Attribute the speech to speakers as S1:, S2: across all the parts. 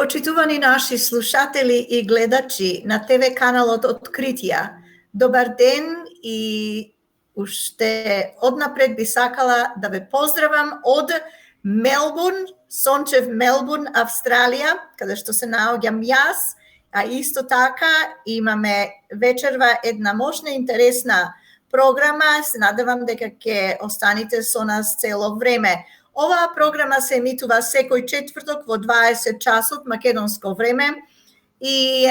S1: Почитувани наши слушатели и гледачи на ТВ каналот Откритија, добар ден и уште однапред би сакала да ве поздравам од Мелбурн, сончев Мелбурн, Австралија, каде што се наоѓам јас, а исто така имаме вечерва една мощна и интересна програма. Се надевам дека ќе останете со нас цело време. Оваа програма се емитува секој четврток во 20 часот македонско време и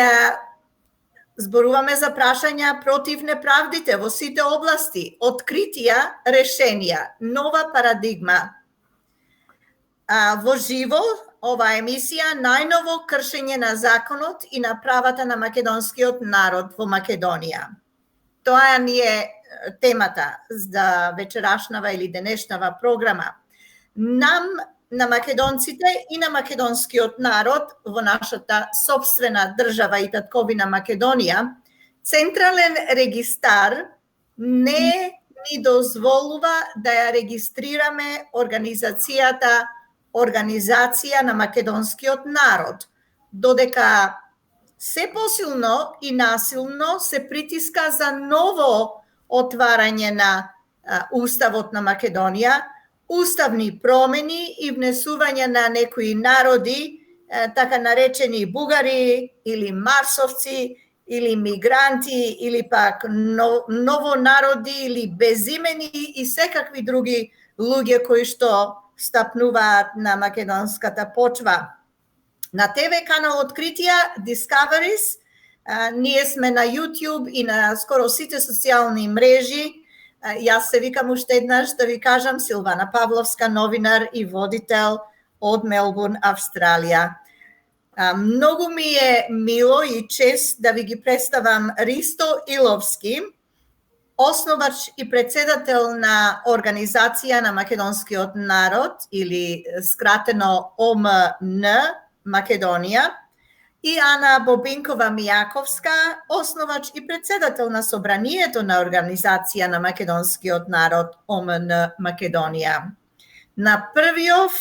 S1: зборуваме за прашања против неправдите во сите области, откритија, решенија, нова парадигма. Во живо, оваа емисија најново кршење на законот и на правата на македонскиот народ во Македонија. Тоа ни е темата за вечерашнава или денешнава програма. Нам, на македонците и на македонскиот народ во нашата собствена држава и татковина Македонија, Централен регистар не ни дозволува да ја регистрираме Организација на македонскиот народ, додека се посилно и насилно се притиска за ново отварање на Уставот на Македонија, уставни промени и внесување на некои народи, така наречени бугари или марсовци или мигранти или пак новонароди или безимени и секакви други луѓе кои што стапнуваат на македонската почва. На ТВ канал Откритија Discoveries, ние сме на YouTube и на скоро сите социјални мрежи. Јас се викам уште еднаш да ви кажам Силвана Павловска, новинар и водител од Мелбурн, Австралија. Многу ми е мило и чест да ви ги представам Ристо Иловски, основач и председател на Организација на македонскиот народ или скратено ОМН Македонија, и Ана Бобинкова Мијаковска, основач и председател на Собранието на Организација на македонскиот народ ОМН Македонија. На првиот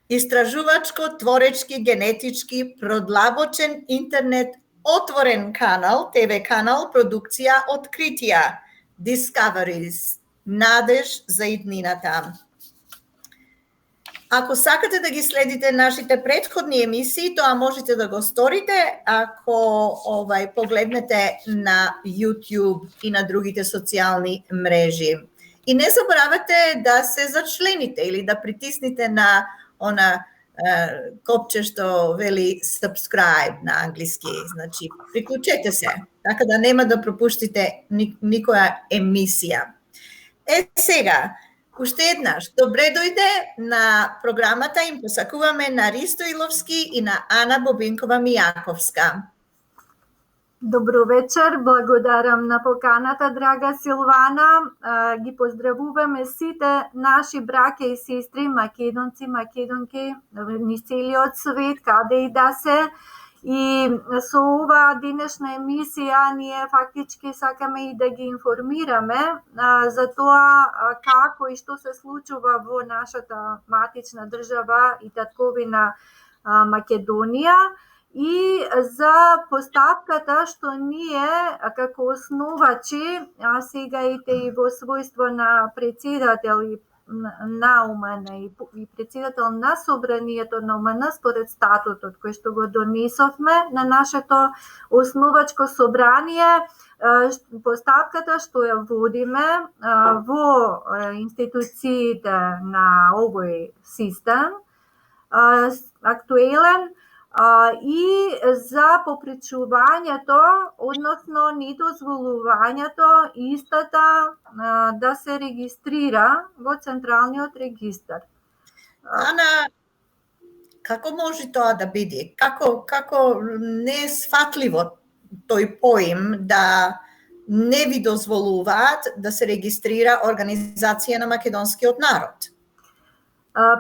S1: истражувачко, творечки, генетички, продлабочен интернет отворен канал, ТВ канал, продукција Откритија, Discoveries, надеж за иднината. Ако сакате да ги следите нашите претходни емисии, тоа можете да го сторите ако погледнете на YouTube и на другите социјални мрежи. И не заборавате да се зачлените или да притиснете на она копче што вели subscribe на англиски, значи приклучете се, така да нема да пропуштите никоја емисија. Сега, уште еднаш, добре дојде на програмата, им посакуваме на Ристо Иловски и на Ана Бобинкова Мијаковска.
S2: Добро вечер, благодарам на поканата, драга Силвана. Ги поздравуваме сите наши браќа и сестри, македонци, македонки, низ целиот свет, каде и да се. И со ова денешна емисија ние фактички сакаме и да ги информираме за тоа како и што се случува во нашата матична држава и татковина Македонија и за поставката што ние како основачи, а сега и во својство на председател на ОМН и председател на Собранието на ОМН според статутот кој што го донесовме на нашето основачко собрание, поставката што ја водиме во институциите на овој систем актуелен и за попречувањето, односно недозволувањето истата да се регистрира во Централниот регистар.
S1: Ана, како може тоа да биде? Како не е сфатливо тој поим да не ви дозволуваат да се регистрира Организација на македонскиот народ?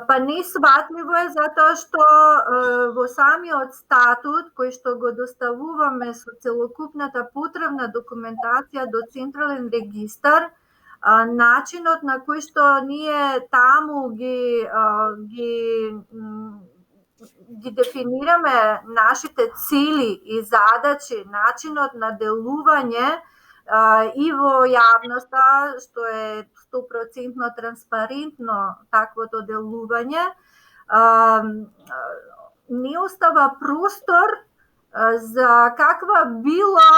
S2: Па не сватливо е затоа што во самиот статут кој што го доставуваме со целокупната потребна документација до Централен регистар, начинот на кој што ние таму ги ги дефинираме нашите цели и задачи, начинот на делување и во јавноста, што е 100% транспарентно таквото делување, не остава простор за каква било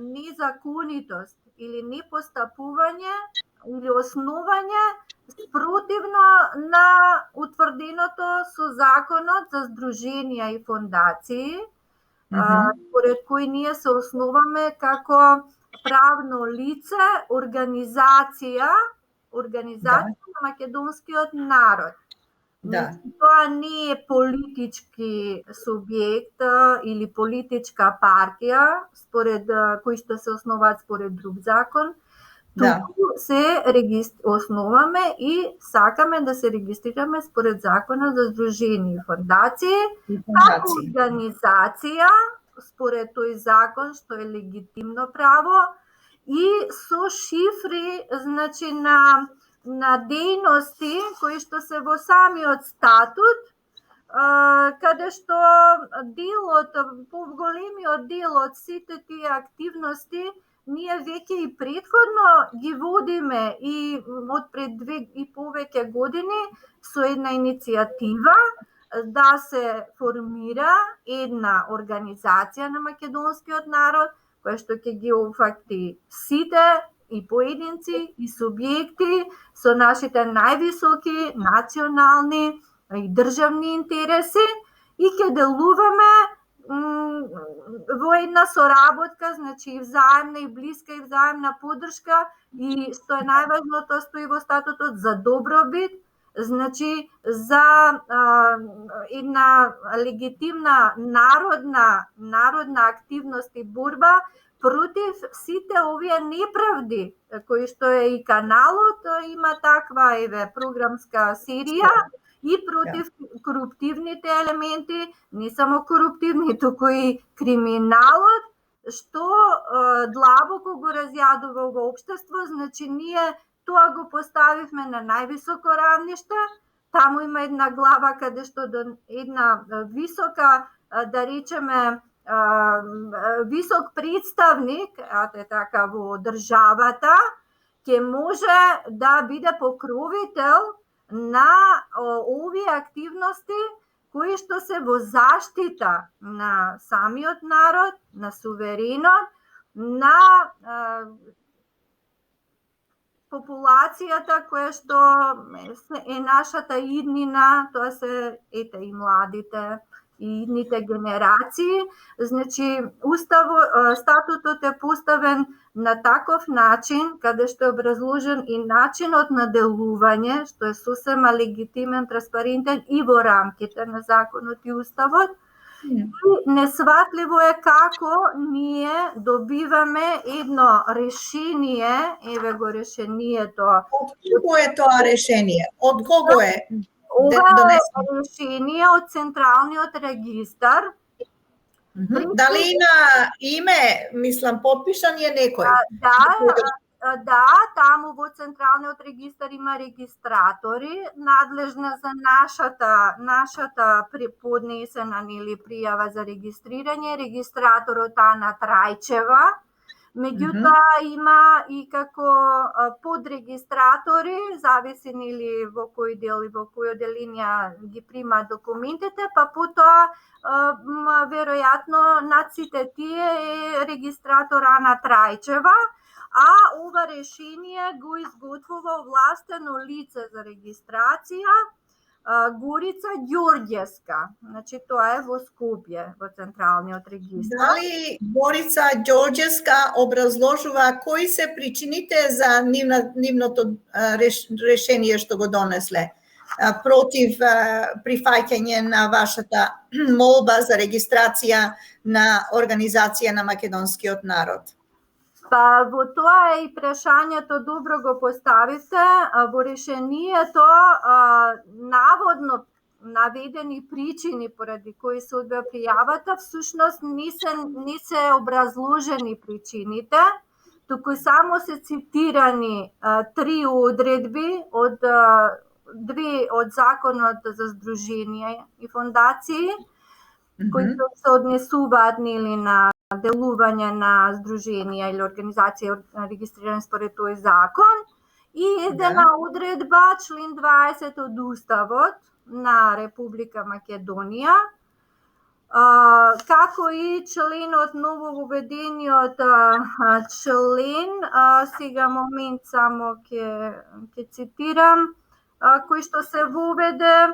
S2: незаконитост или непостапување или основање спротивно на утврденото со законот за здруженија и фондации, според кои ние се основаме како правно лице, организација на македонскиот народ.
S1: Да.
S2: Тоа не е политички субјект или политичка партија, според кои што се основаат според друг закон. Туку се основаме и сакаме да се регистрираме според законот за здружени и фондации, како организација според тој закон што е легитимно право и со шифри, значи на дејности кои што се во самиот статут, каде што поголемиот дел од сите тие активности ние веќе и претходно ги водиме и од пред 2 и повеќе години со една иницијатива да се формира една организација на македонскиот народ, која што ќе ги опфати сите и поединци и субјекти со нашите највисоки национални и државни интереси и ќе делуваме во една соработка, значи взаемна и блиска и взаемна поддршка и што е најважното стои во статутот за добробит, значи за една легитимна народна активност и борба против сите овие неправди кои што е и каналот има таква програмска серија и против коруптивните елементи, не само коруптивни, туку и криминалот, што длабоко го разјадува во општество. Значи ние тоа го поставивме на највисоко равниште. Таму има една глава каде што една висока, да речеме, висок представник, така во државата, ќе може да биде покровител на овие активности кои што се во заштита на самиот народ, на суверенот, на популацијата која што е нашата иднина, тоа се и младите и идните генерации. Значи, статутот е поставен на таков начин, каде што е образложен и начинот на делување, што е сосема легитимен, транспарентен и во рамките на законот и уставот. И несватливо е како ние добиваме едно решение, еве го решението.
S1: Од кого е тоа решение? Од кого е?
S2: Ова е решение од Централниот регистар.
S1: Дали на име, мислам, подпишан е некој?
S2: Да, таму во Централниот регистар има регистратори, надлежна за нашата поднесена пријава за регистрирање, регистраторот Ана Трајчева. Меѓутоа има и како подрегистратори, зависи во кој дел и во кој оделенија ги прима документите, па потоа веројатно над сите тие е регистратор Ана Трајчева, а ова решение го изготвува овластено лице за регистрација Горица Ѓорѓевска. Значи тоа е во Скопје, во Централниот регистар.
S1: Дали Горица Ѓорѓевска образложува кои се причините за нивното решение што го донесле против прифаќање на вашата молба за регистрација на Организација на македонскиот народ?
S2: Па во тоа и прашањето добро го поставите. Во решението наводно наведени причини поради кои се одбива пријавата, всушност не се образложени причините, туку само се цитирани 3 одредби од dve od zakonov za združenje in fondacije, които се отнесуваат на делување на здруженија или организација регистрирани според тој закон, и една одредба, член 20 од Уставот на Република Македонија, како и членот, новововедениот член, сега момент само ќе цитирам, кој што се воведе,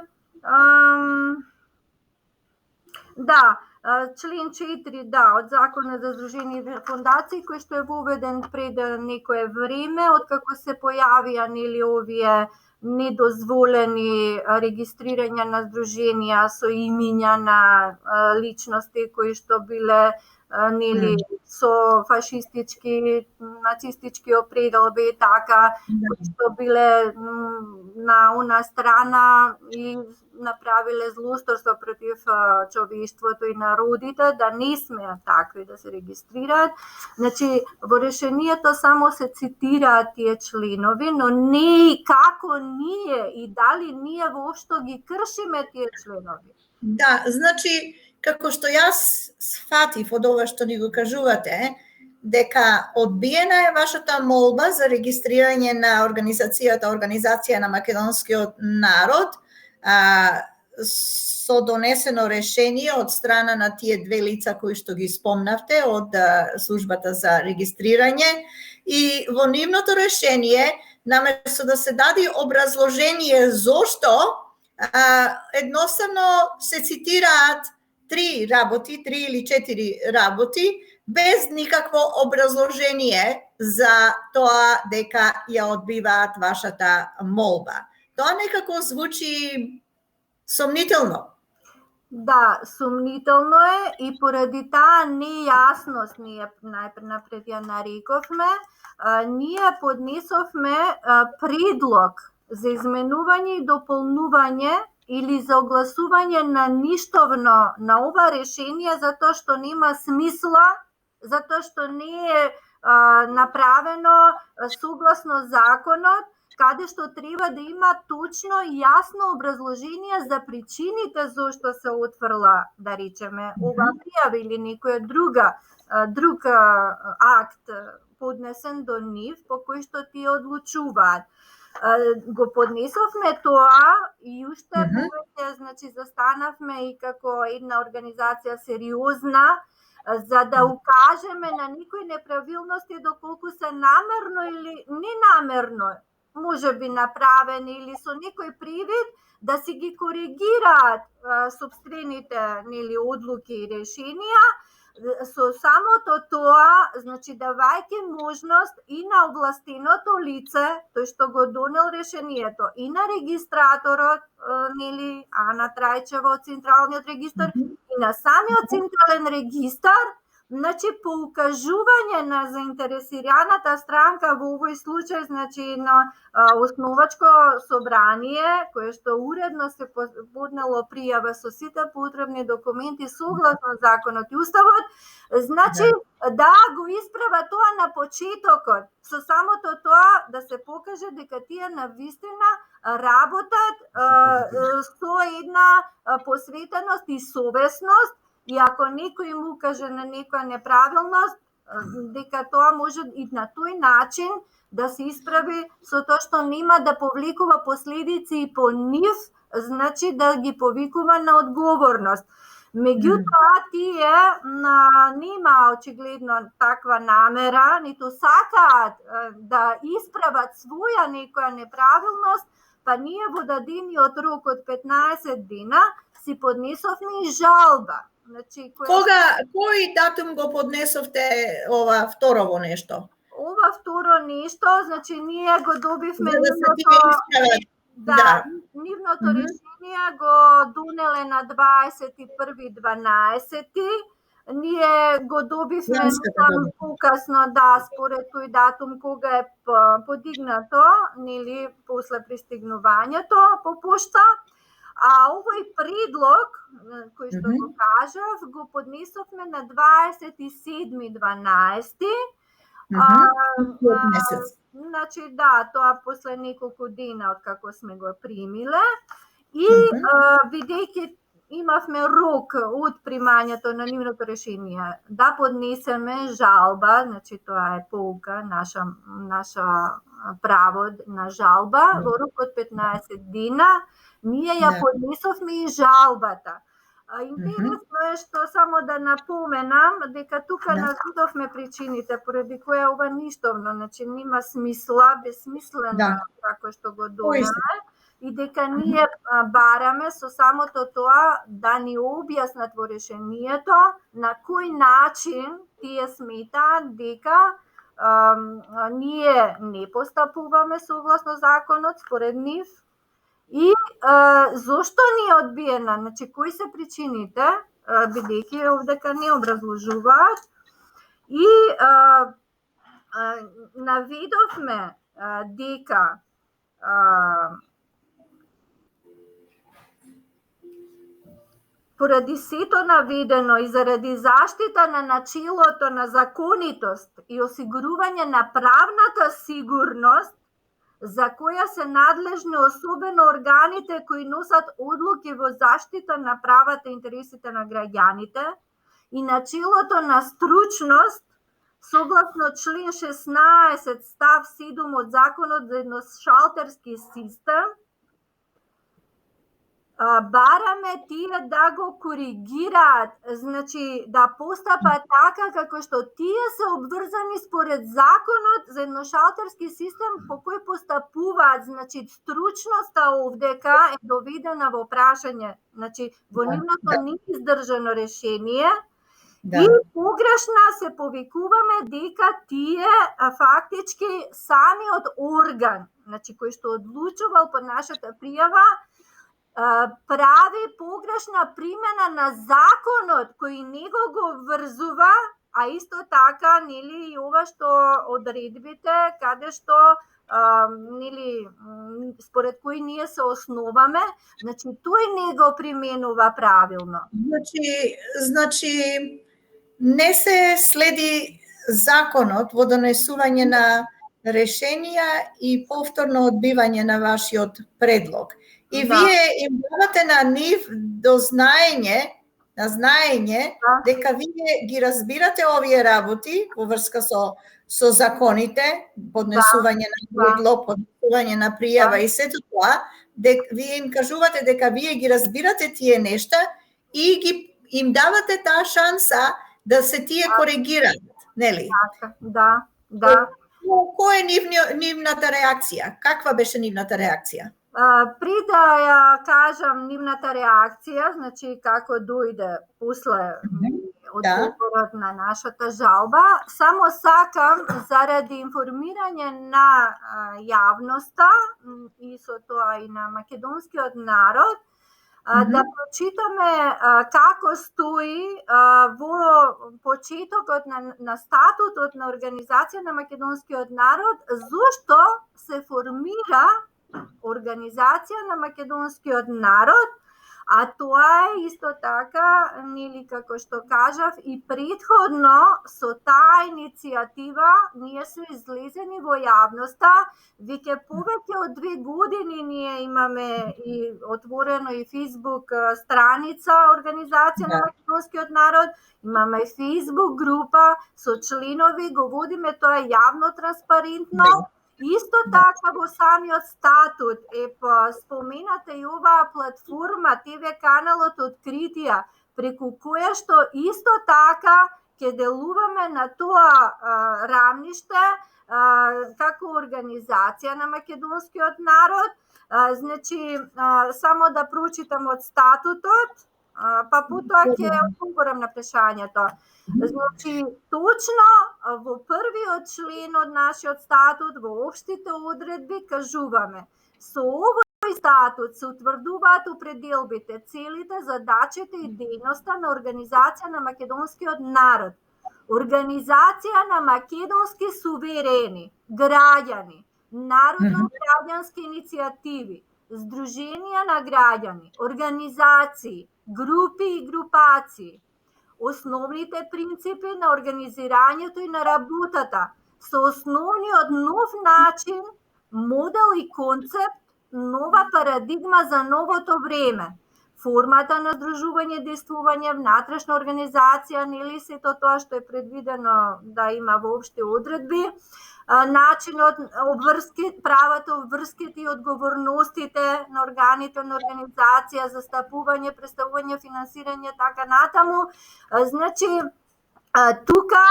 S2: член 4, од Закона за здруженија и фондации, кој што е воведен пред некое време, откако се појавија овие недозволени регистрирања на здруженија со имиња на личности кои што биле со фашистички, нацистички определби и така, кои што биле на она страна и направиле злосторство против човештвото и народите, да не смеат такви да се регистрираат. Значи, во решението само се цитираат тие членови, но не и како ние и дали ние воопшто ги кршиме тие членови.
S1: Да, значи, како што јас сфатив од ова што ни го кажувате, дека одбиена е вашата молба за регистрирање на Организација на македонскиот народ, со донесено решение од страна на тие две лица кои што ги спомнавте од службата за регистрирање, и во нивното решение, наместо да се даде образложение зошто, едноставно се цитираат 3 или 4 работи, без никакво образложение за тоа дека ја одбиваат вашата молба. Тоа некако звучи сомнително.
S2: Да, сомнително е, и поради таа нејасност ние напред ја нарековме, ние поднесовме предлог за изменување и дополнување или за огласување на ништовно на ова решение, затоа што нема смисла, затоа што не е направено согласно законот, каде што треба да има точно и јасно образложение за причините зошто се отфрла, да речеме, ова пријава или некоја друг акт поднесен до нив по кој што тие одлучуваат. Го поднесовме тоа и уште повеќе, значи, застанавме и како една организација сериозна, за да укажеме на некои неправилности доколку се намерно или ненамерно може би направени или со некој привид да си ги коригираат сопствените одлуки и решенија, со самото тоа, значи, давајќи можност и на овластеното лице, тој што го донел решението, и на регистраторот, Ана Трајчева од Централниот регистар, и на самиот Централен регистар, значи, по укажување на заинтересираната странка, во овој случај, значи, на основачко собрание, кое што уредно се поднело пријава со сите потребни документи согласно законот и уставот, значи, да го исправа тоа на почетокот, со самото тоа да се покаже дека тие навистина работат со една посветеност и совесност, и ако некој му каже на некоја неправилност, дека тоа може и на тој начин да се исправи со тоа што нема да повлекува последици и по нив, значи да ги повикува на одговорност. Меѓутоа, тие нема очигледно таква намера, ниту сакаат да исправат своја некоја неправилност, па ние во дадениот рок од 15 дена си поднесовме и жалба. Значи,
S1: кој датум го поднесовте ова второво нешто?
S2: Ова второ нешто, значи, ние го добивме нивното решение го донеле на 21.12. Ние го добивме покасно, според тој датум кога е подигнато, после пристигнувањето по пошта. А овој предлог, кој што го кажав, го поднесовме на 27.12.
S1: Од месец.
S2: Значи, да, тоа после неколку дена од како сме го примиле и бидејќи имавме рок од примањето на нивното решение да поднесеме жалба, значи тоа е pouка, наша право на жалба, во рок од 15 дена ние ја поднесовме и жалбата. Интересно е што само да напоменам дека тука навидовме причините поради која ова ништовно, значи нема смисла, бесмислено како што го донеме и дека ние бараме со самото тоа да ни објаснат во решението на кој начин тие сметаат дека ние не постапуваме согласно законот според нив. И зошто ни е одбиена, значи кои се причините, бидејќи овдека не образложуваат. И наведовме дека поради сето наведено и заради заштита на начелото на законитост и осигурување на правната сигурност, за која се надлежни особено органите кои носат одлуки во заштита на правата и интересите на граѓаните и начелото на стручност, согласно член 16 став 7 од Законот за едношалтерски систем, бараме тие да го коригираат, значи да постапат така како што тие се обврзани според Законот за едношалтерски систем по кој постапуваат, значи стручноста овдека е доведена во прашање, значи во нивното неиздржано решение и погрешна се повикуваме дека тие фактички самиот орган, значи кој што одлучувал по нашата пријава, прави погрешна примена на законот кој него го врзува, а исто така нели и ова што одредбите каде што нели според кои ние се основаме, значи тој не го применува правилно.
S1: Значи не се следи законот во донесување на решенија и повторно одбивање на вашиот предлог. И вие им давате на нив до знаење дека вие ги разбирате овие работи во врска со законите, поднесување на предлог, поднесување на пријава и сето тоа, вие им кажувате дека вие ги разбирате тие нешта и им давате таа шанса да се тие коригираат, нели?
S2: Да.
S1: Која е нивната реакција? Каква беше нивната реакција?
S2: При да ја кажам нивната реакција, значи како дојде после одговорот на нашата жалба, само сакам заради информирање на јавноста и со тоа и на македонскиот народ да прочитаме како стои во почетокот на статутот на Организација на македонскиот народ, зошто се формира Организација на македонскиот народ, а тоа е исто така, нели како што кажав, и претходно со таа иницијатива ние сме излезени во јавноста, веќе повеќе од 2 години ние имаме и отворено и Facebook страница Организација на македонскиот народ, имаме Facebook група со членови, го водиме тоа јавно, транспарентно. Исто така во самиот статут е спомената и оваа платформа ТВ каналот Откритија, преку која што исто така ќе делуваме на тоа рамниште како Организација на македонскиот народ. Значи, само да прочитам од статутот, па потоа ќе одговорам на прашањето. Значи, точно во првиот член од нашиот статут, во општите одредби, кажуваме: со овој статут се утврдуваат определбите, целите, задачите и дејноста на Организација на македонскиот народ, Организација на македонски суверени граѓани, народно-граѓански иницијативи, здруженија на граѓани, организации, групи и групации, основните принципи на организирањето и на работата, со основниот нов начин, модел и концепт, нова парадигма за новото време. Формата на здружување, действување, внатрешна организација, нели сето тоа што е предвидено да има во општи одредби, начинот обврски, правата, обврските и одговорностите на органите на организација, застапување, представување, финансирање, така натаму. Значи, тука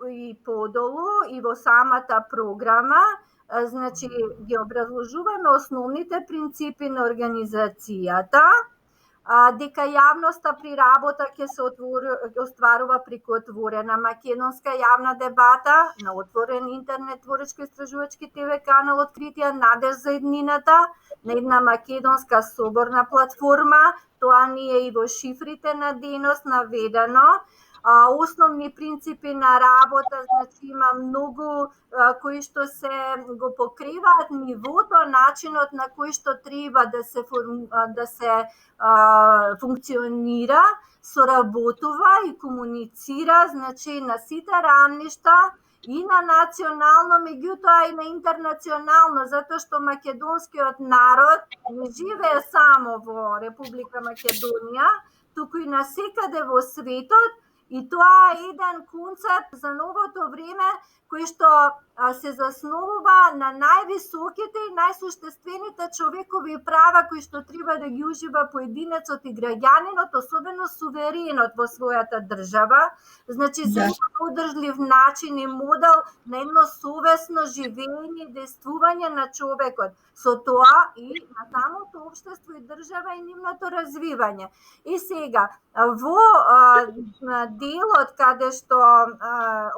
S2: и подолу и во самата програма, значи ги образложуваме основните принципи на организацијата, дека јавноста при работа ќе се остварува преку отворена македонска јавна дебата, на отворен интернет творечко-истражувачки ТВ канал, откритија надеж за еднината, на една македонска соборна платформа, тоа ни е и во шифрите на дејност наведено. Основни принципи на работа, значи има многу кои што се го покриваат нивото, начинот на кој што треба да се функционира, соработува и комуницира, значи на сите рамништа и на национално, меѓутоа и на интернационално, затоа што македонскиот народ не живее само во Република Македонија, туку и насекаде во светот. И тоа е еден концепт за новото време кој што се заснова на највисоките и најсуштествените човекови права кои што треба да ги ужива поединецот и граѓанинот, особено суверенот во својата држава. Значи, за одржлив начин и модел на едно совесно живење и действување на човекот. Со тоа и на самото општество и држава и нивното развивање. И сега, во делот каде што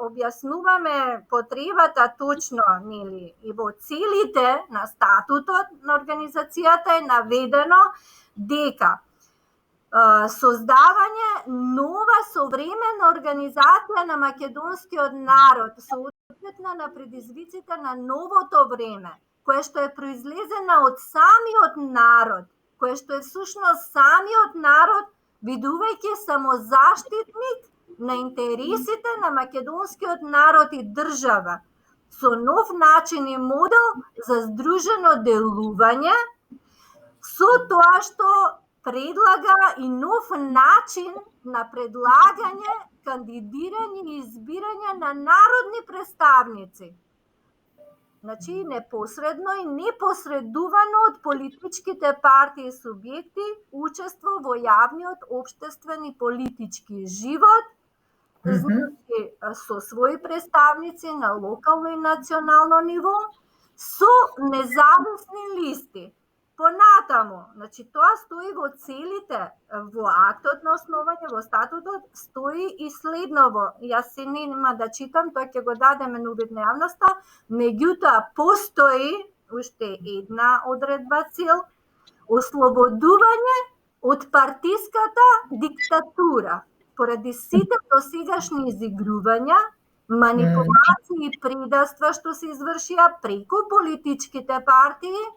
S2: објаснуваме потребата точно, нели, и во целите на статутот на организацијата е наведено дека создавање нова современа организација на македонскиот народ, соодветна на предизвиците на новото време, кое што е произлезена од самиот народ, кое што е всушност самиот народ, бидувајќи самозаштитник на интересите на македонскиот народ и држава, со нов начин и модел за здружено делување, со тоа што предлага и нов начин на предлагање, кандидирање и избирање на народни представници. Значи, непосредно и непосредувано од политичките партии и субјекти учество во јавниот општествен и политички живот, значи, со своји представници на локално и национално ниво, со независни листи. Понатаму, значи тоа стои во целите, во актот на основање, во статутот, стои и следново. Јас се нема да читам, тоа ќе го дадеме на увид на јавноста, меѓутоа постои уште една одредба цел, ослободување од партиската диктатура. Поради сите досегашни изигрувања, манипулации и предавства што се извршија преку политичките партии,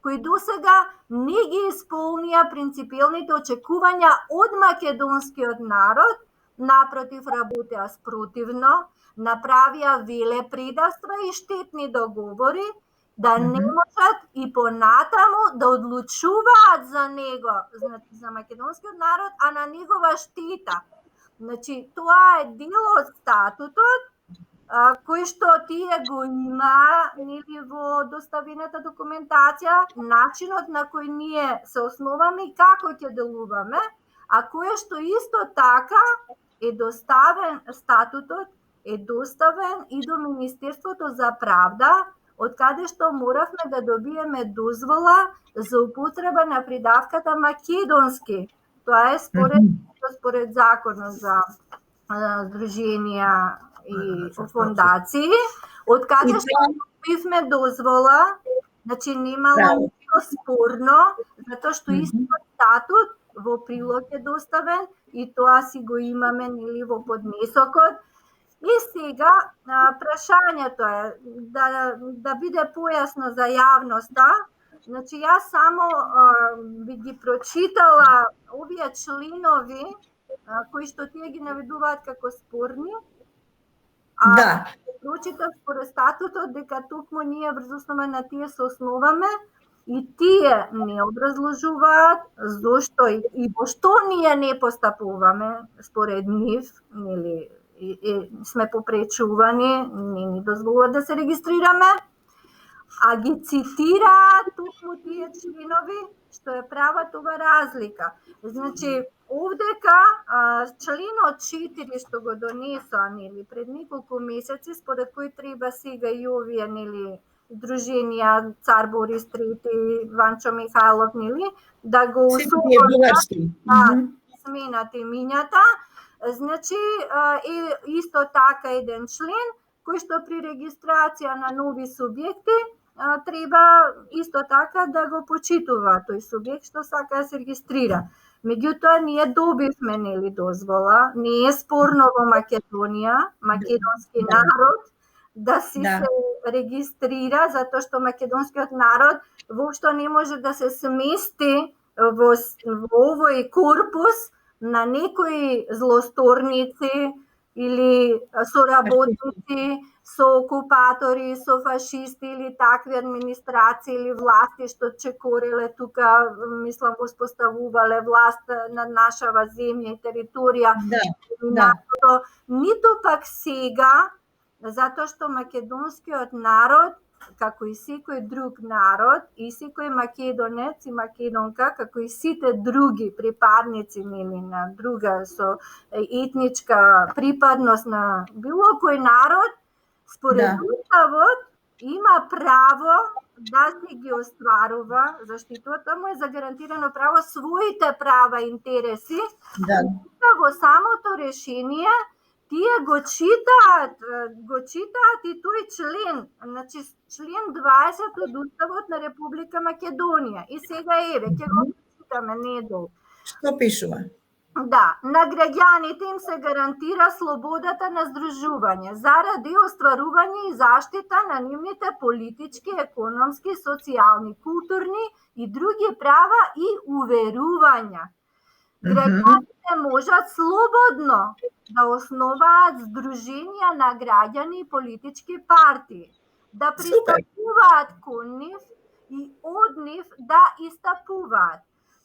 S2: кои досега не ги исполнија принципиелните очекувања од македонскиот народ, напротив работеа спротивно, направија веле предавства и штетни договори, да не можат и понатаму да одлучуваат за него, значи за македонскиот народ, а на негова штета. Значи, тоа е дел од статутот, кој што тие го има, нели, во доставената документација, начинот на кој ние се основаме и како ќе делуваме, а кое што исто така е доставен, статутот е доставен и до Министерството за правда, од каде што моравме да добиеме дозвола за употреба на придавката македонски. Тоа е според законот за здруженија и фондации, од каде што добивме дозвола, значи немало ништо спорно, затоа што истиот статут во прилог е доставен и тоа си го имаме, нели, во поднесокот. И сега прашањето е да биде појасно за јавноста. Значи јас само би ги прочитала овие членови кои што тие ги наведуваат како спорни.
S1: Да.
S2: прочитав според статутот дека токму ние врз основа на тие се основаме и тие не образложуваат зошто и во што ние не постапуваме според нив, нели, сме попречувани, не ни дозволува да се регистрираме, а ги цитираат токму тие членови, што е прават ова разлика. Значи, овдека членот 4 што го донесоа, нели, пред неколку месеци, според кој треба сега и овие, нели, Друженија Цар Борис III, Ванчо Михайлов, нели, да го усвојат, сменат имињата. Значи, е исто така еден член кој што при регистрација на нови субјекти треба исто така да го почитува тој субјект што сака да се регистрира. Меѓутоа, ние добивме, нели, дозвола, не е спорно во Македонија, македонски народ да си се регистрира, затоа што македонскиот народ воопшто не може да се смести во овој корпус на некои злосторници или соработници со окупатори, со фашисти или такви администрации или власти што чекореле тука, мислам, воспоставувале власт над нашава земја и територија. Ниту пак сега, затоа што македонскиот народ, како и секој друг народ, и секој македонец и македонка, како и сите други припадници, нели, на друга со етничка припадност на било кој народ, според Уставот има право да се ги остварува, заштитувата му е загарантирано право своите права и интереси. Во самото решение тие го читаат и тој член, значи член 20 од Уставот на Република Македонија. И сега еве, ќе го читаме, не е долго.
S1: Што пишува?
S2: Да, на граѓаните им се гарантира слободата на здружување заради остварување и заштита на нивните политички, економски, социјални, културни и други права и уверувања. Граѓаните можат слободно да основаат здруженија на граѓани и политички партии, да пристапуваат кон нив и од нив да истапуваат.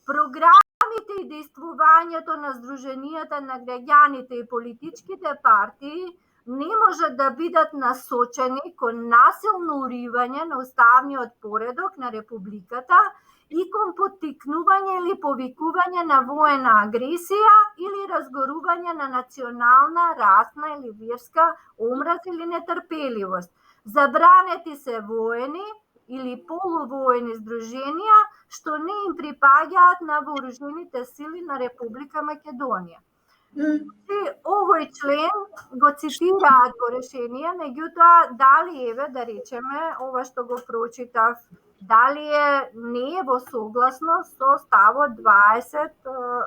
S2: Програмите и действувањето на здруженијата на граѓаните и политичките партии не може да бидат насочени кон насилно уривање на уставниот поредок на републиката и кон поттикнување или повикување на воена агресија или разгорување на национална, расна или верска омраз или нетрпеливост. Забранети се воени или полувоени здруженија што не им припаѓаат на вооружените сили на Република Македонија. Овој член го цитираат во решение, меѓутоа дали еве да речеме ова што го прочитав, дали не е во согласност со ставот 20,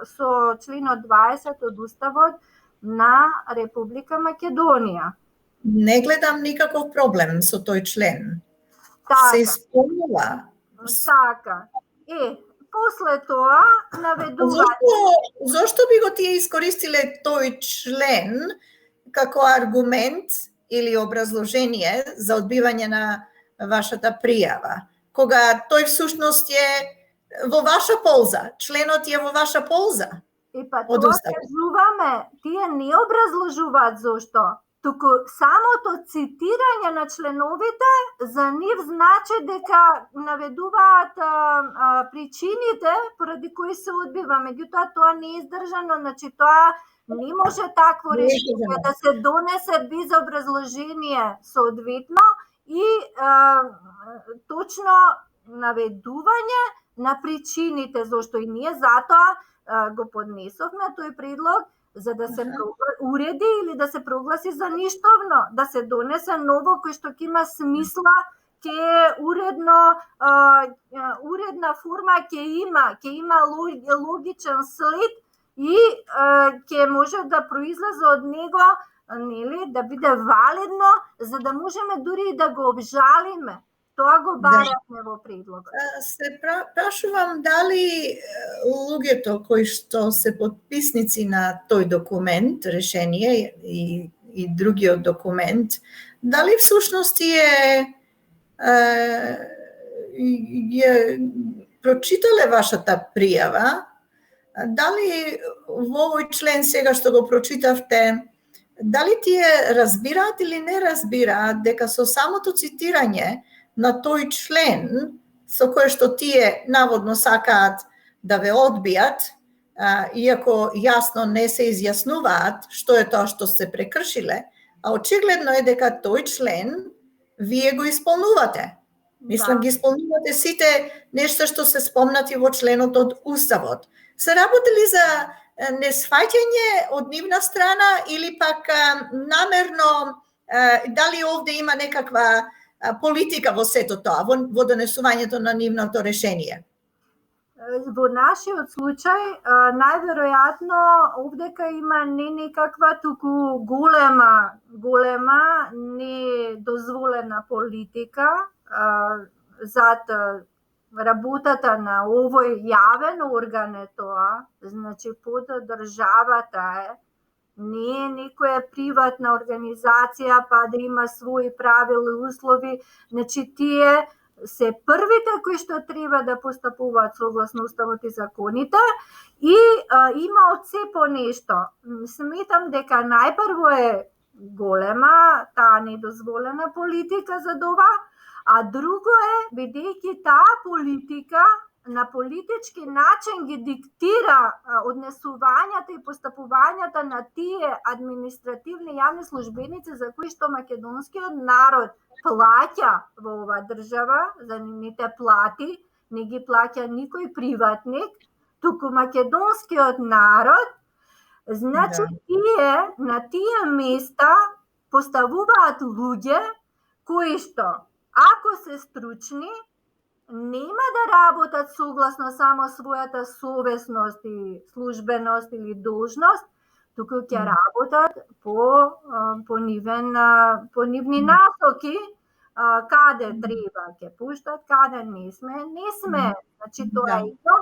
S2: со членот 20 од Уставот на Република Македонија.
S1: Не гледам никаков проблем со тој член. Се исполнува.
S2: Така. После тоа наведува.
S1: Зошто би го тие искористиле тој член како аргумент или образложение за одбивање на вашата пријава, кога тој всушност е во ваша полза, членот е во ваша полза?
S2: Па тоа кажуваме, тие не образложуваат зошто, туку самото цитирање на членовите за нив значи дека наведуваат причините поради кои се одбива. Меѓутоа тоа не е издржано, значи тоа не може такво решение да се донесе без образложение соодветно и точно наведување на причините зашто и ние затоа го поднесовме тој предлог за да се уреди или да се прогласи за ништовно, да се донесе ново кој што ќе има смисла, ќе уредна форма ќе има логичен след и ќе може да произлезе од него, нели, да биде валидно за да можеме дури и да го обжалиме. Тоа го баравме во предлогот.
S1: Се прашувам дали луѓето кои што се потписници на тој документ, решение и другиот документ, дали всушност прочитале вашата пријава, дали во овој член сега што го прочитавте, дали тие разбираат или не разбираат дека со самото цитирање на тој член, со кој што тие наводно сакаат да ве одбијат, иако јасно не се изјаснуваат што е тоа што се прекршиле, а очигледно е дека тој член вие го исполнувате. Мислам, ги исполнувате сите нешта што се спомнати во членот од Уставот. Се работели за несфаќање од нивна страна или пак намерно, дали овде има некаква политика во сето тоа, во донесувањето на нивното решение?
S2: Во нашиот случај, најверојатно овдека има не некаква, туку голема недозволена политика зад работата на овој јавен орган е тоа, значи под државата е, не е некоја приватна организација па да има своји правила и услови, значи тие се првите кои што треба да постапуваат согласно Уставот и законите и има од се по нешто. Сметам дека најпрво е голема таа недозволена политика за ова, а друго е, бидејќи таа политика на политички начин ги диктира однесувањата и постапувањата на тие административни јавни службеници за кои што македонскиот народ плаќа во оваа држава, за нивните плати, не ги плаќа никој приватник, туку македонскиот народ, значи тие на тие места поставуваат луѓе кои што, ако се стручни, нема да работат согласно само својата совесност и службеност или должност, туку ќе работат по нивни насоки, каде треба ќе пуштат, каде не сме. Значи тоа е едно.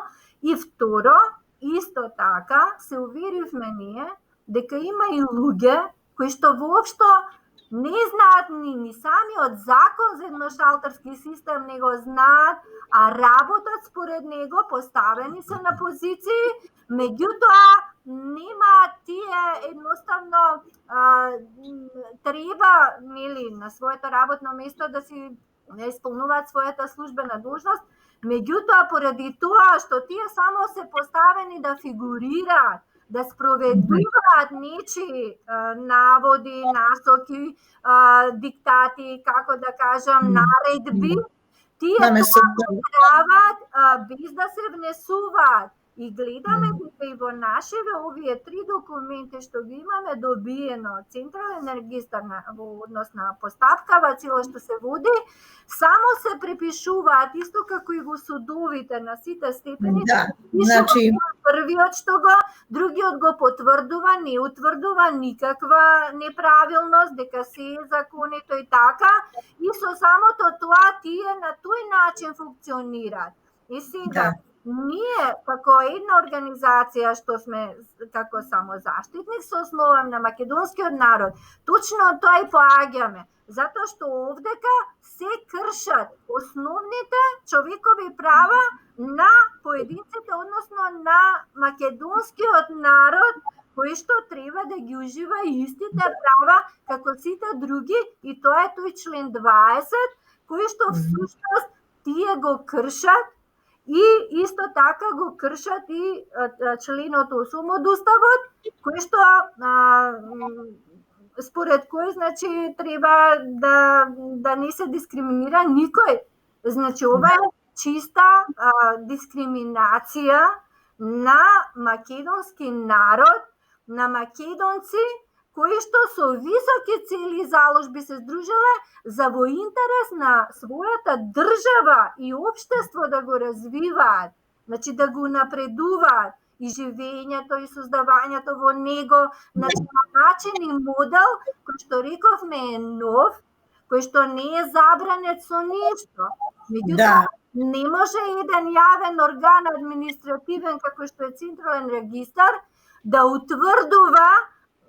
S2: И второ, исто така се уверивме ние дека има и луѓе кои што воопшто не знаат ни самиот закон за едношалтерски систем, не го знаат, а работат според него, поставени се на позиции, меѓутоа нема тие едноставно треба на своето работно место да си исполнуваат својата службена должност, меѓутоа поради тоа што тие само се поставени да фигурираат, да спроведуваат нечии наводи, насоки, диктати, како да кажам, наредби, тие тоа прават без да се внесуваат. И гледаме дека и во нашиве овие 3 документи што ги имаме добиено од Централен регистар во однос на постапкава цела што се води, само се препишуваат исто како и во судовите на сите степени. Значи првиот што го, другиот го потврдува, не утврдува никаква неправилност, дека се е законито и така, и со самото тоа тие на тој начин функционираат. И сега ние, како една организација што сме како самозаштитник со основа на македонскиот народ, точно тоа и поаѓаме, затоа што овдека се кршат основните човекови права на поединците, односно на македонскиот народ, кој што треба да ги ужива истите права како сите други, и тоа е тој член 20, кој што всушност тие го кршат. И исто така го кршат и членот 8 од Уставот, кој што според кој значи треба да не се дискриминира никој. Значи ова е чиста дискриминација на македонски народ, на македонци кои што со високи цели и заложби се здружеле за во интерес на својата држава и општество да го развиваат, значи да го напредуваат и живењето и создавањето во него, значи на начин и модел кој што рековме е нов, кој што не е забранет со ништо. Меѓутоа, не може еден јавен орган административен како што е Централен регистар да утврдува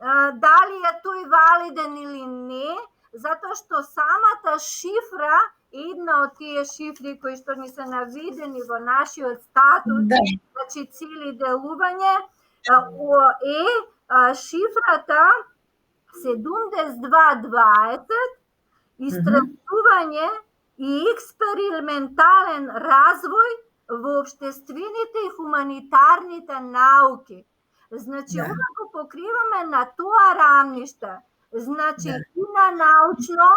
S2: дали е тој валиден или не, затоа што самата шифра, една од тие шифри кои што ни се наведени во нашиот статут, значи цели делување, е шифрата 7220, истражување и експериментален развој во општествените и хуманитарните науки. Значи, ова го покриваме на тоа рамниште. Значи, и на научно,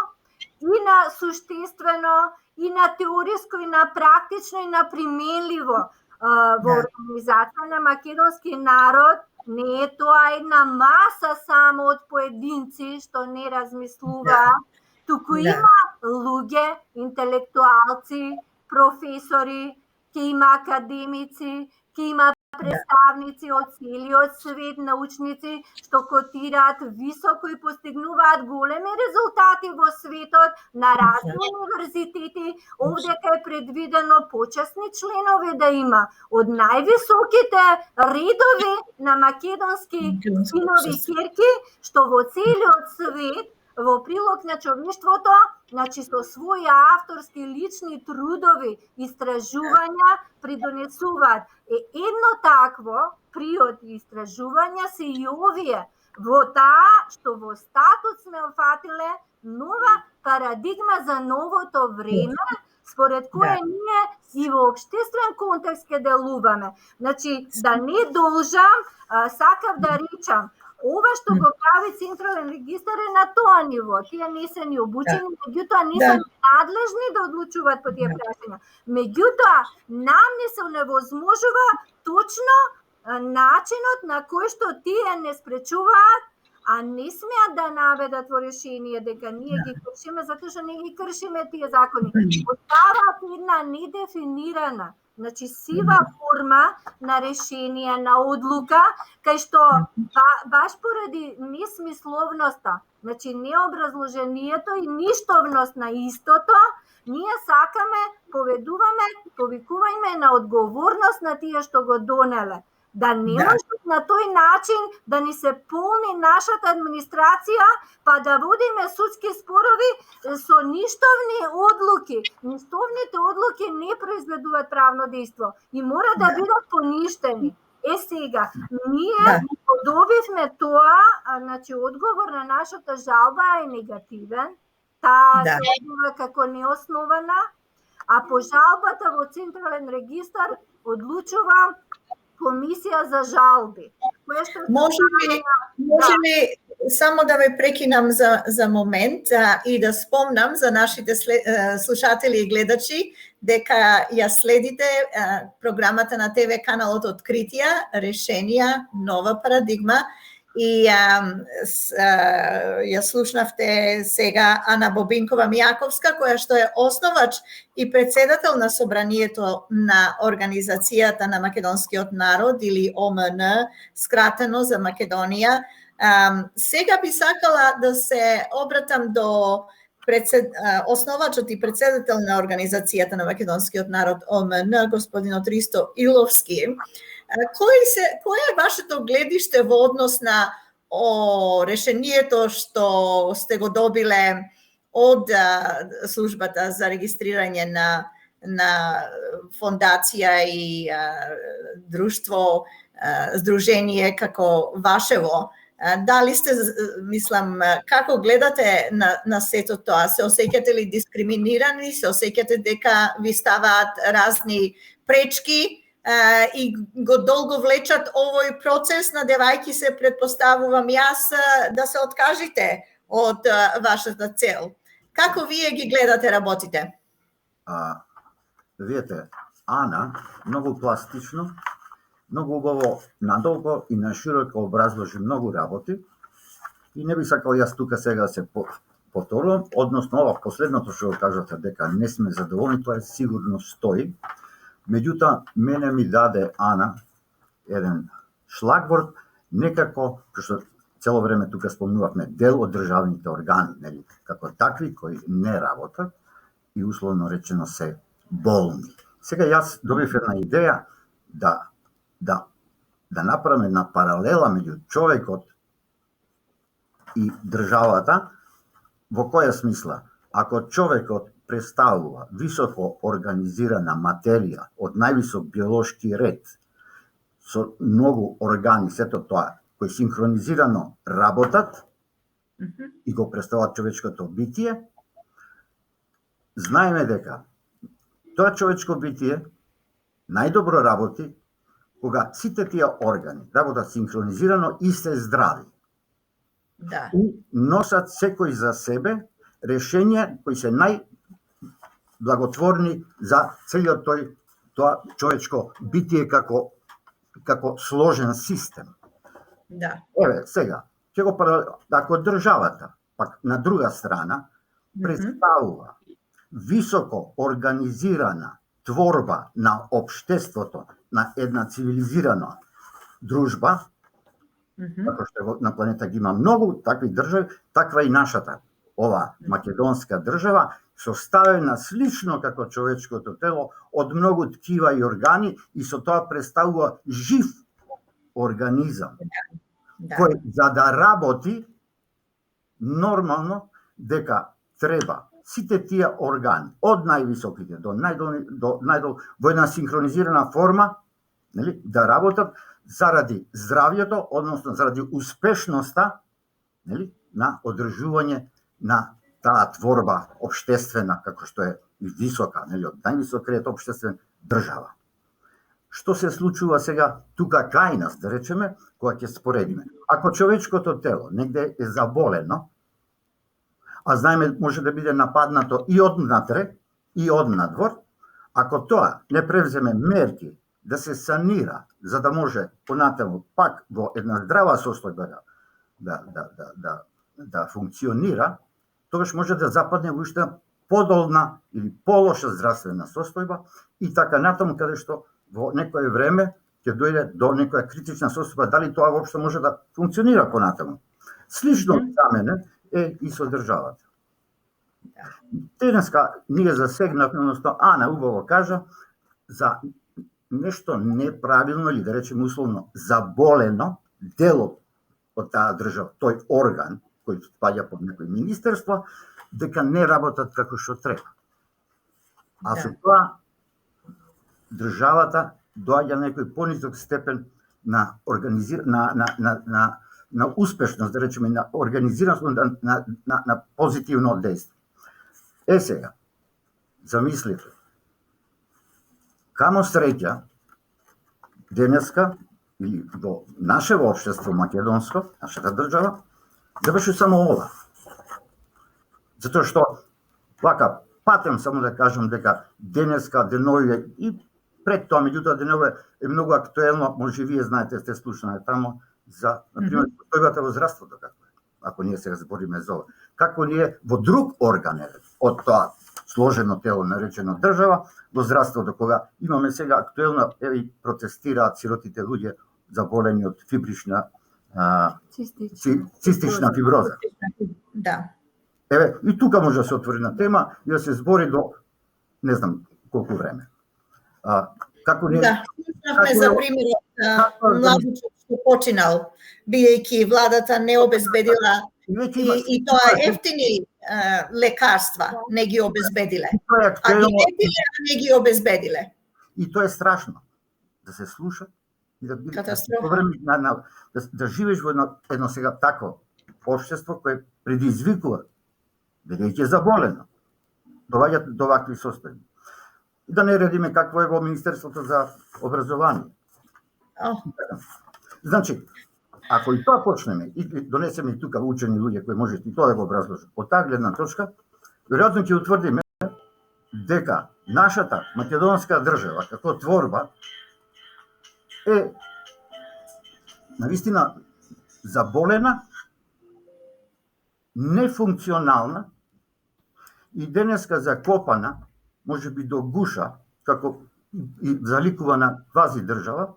S2: и на суштествено, и на теориско, и на практично, и на применливо. Во организација на македонски народ не е тоа една маса само од поединци што не размислуваат, туку има луѓе, интелектуалци, професори, ќе има академици, ќе има представници од целиот свет, научници што котираат високо и постигнуваат големи резултати во светот на разни универзитети. Овдека е предвидено почесни членови да има од највисоките редови на македонски синови ќерки, што во целиот свет во прилог на човештвото, значи со своји авторски лични трудови, истражувања придонесуваат. Едно такво приод и истражувања се и овие, во таа што во статут сме офатиле нова парадигма за новото време, според која ние и во општествен контекст ке делуваме. Значи, да не должам, сакав да речам, ова што го прави Централен регистар е на тоа ниво. Тие не се ни обучени, меѓутоа не се надлежни да одлучуваат по тие прашања. Меѓутоа, нам не се невозможува точно начинот на кој што тие не спречуваат, а не смеат да наведат во решение дека ние ги кршиме, затоа што не ги кршиме тие закони. Оставаат една недефинирана, значи сива форма на решение, на одлука, кај што баш поради несмисловноста, значи необразложението и ништовност на истото, ние сакаме, повикувајме на одговорност на тие што го донеле. Да не можат на тој начин да ни се полни нашата администрација, па да водиме судски спорови со ништовни одлуки. Ништовните одлуки не произведуваат правно дејство и мора да бидат поништени. Сега, ние одобивме тоа, значи одговор на нашата жалба е негативен, таа се одбива како неоснована, а по жалбата во Централен регистар одлучува Комисија за жалби.
S1: Може ли само да ве прекинам за момент и да спомнам за нашите слушатели и гледачи дека ја следите програмата на ТВ каналот Откритија, решенија, нова парадигма и ја слушнавте сега Ана Бобинкова-Мијаковска, која што е основач и председател на собранието на Организацијата на македонскиот народ или ОМН, скратено за Македонија. Сега би сакала да се обратам до основачот и председател на Организацијата на македонскиот народ ОМН, господинот Ристо Иловски. Кој е вашето гледиште во однос на решението што сте го добиле од службата за регистрирање на фондација и друштво, здружение како вашево? Дали сте, мислам, како гледате на сето тоа? Се осеќате ли дискриминирани? Се осеќате дека ви ставаат разни пречки и го долго влечат овој процес, надевајќи се, предпоставувам јас, да се откажите од вашата цел? Како вие ги гледате работите?
S3: Видете, Ана многу пластично, многу убаво надолго и нашироко образложи многу работи и не би сакал јас тука сега да се повторувам, односно ова последното што го кажате дека не сме задоволни, тоа сигурно стои. Меѓутоа, мене ми даде Ана еден шлагворд, некако, што цело време тука спомнувавме, дел од државните органи, нели, како такви кои не работат и условно речено се болни. Сега јас добив една идеја да направиме една паралела меѓу човекот и државата, во која смисла? Ако човекот представува високо организирана материја од највисок биолошки ред, со многу органи, сето тоа, кои синхронизирано работат и го представуваат човечкото битие, знаеме дека тоа човечко битие најдобро работи кога сите тие органи работат синхронизирано и се здрави.
S1: Да.
S3: И носат секој за себе решенија кои се најблаготворни за целиот тоа човечко битие како сложен систем.
S1: Да.
S3: Еве, сега, ќе го ако државата, пак на друга страна, представува високо организирана творба на општеството, на една цивилизирана дружба, како што на планета ги има многу такви држави, таква и нашата, ова македонска држава, составена слично како човечкото тело од многу ткива и органи и со тоа представува жив организам, кој за да работи нормално дека треба сите тие органи, од највисоките до најдолу, во една синхронизирана форма, нели, да работат заради здравјето, односно заради успешноста, нели, на одржување на таа творба општествена, како што е висока, нели, од највисок ред општествен држава. Што се случува сега тука кај нас, да речеме, кога ќе споредиме? Ако човечкото тело негде е заболено, а знаеме може да биде нападнато и однатре, и однадвор, ако тоа не превземе мерки да се санира, за да може понатаму пак во една здрава состојба да функционира, тогаш може да западне во уште подолна или полоша здравствена состојба и така натаму, каде што во некое време ќе дојде до некоја критична состојба, дали тоа воопшто може да функционира понатаму. Слично за мене е и со државата. Денеска ние засегнавме, односно Ана убаво кажа, за нешто неправилно или да речеме условно заболено делот од таа држава, тој орган кој спаѓа под некој министерство, дека не работат како што треба. А со тоа државата доаѓа на некој понизок степен на на успешност, да речеме, на организираност, на позитивно дејство. Сега, замислите, камо среќа денеска, или во нашето општество македонско, нашата држава, да беше само ова. Затоа што, вака, патем само да кажам дека денеска, деновиве и пред тоа, меѓутоа деновиве е многу актуелно, може и вие знаете, сте слушнали тамо, за, например, состојбата во здравството, како е, ако ние сега збориме за ова. Како ние во друг орган од тоа сложено тело наречено држава, во здравството, кога имаме сега актуелно, еве протестираат сиротите луѓе заболени од фибрична цистична фиброза.
S1: Да.
S3: Еве, и тука може да се отвори на тема и да се збори до не знам колку време. Како ние...
S1: Да, слушнавме за примерот младичот што починал, биејќи владата не обезбедила и тоа ефтини лекарства не ги обезбедиле. А ги ефтини не ги обезбедиле.
S3: И тоа е страшно. Да се слуша и да биде да живееш во едно сега такво општество кое предизвикува, бидејќи е заболено, доваѓаат до вакви состојби. И да не редиме какво е во Министерството за образование. Значи, ако и тоа почнеме и донесеме и тука учени луѓе кои можат и тоа да го образложат, од таа гледна точка, веројатно ќе утврдиме дека нашата македонска држава како творба е навистина заболена, нефункционална и денеска закопана, може би до гуша, како и заликувана квази држава,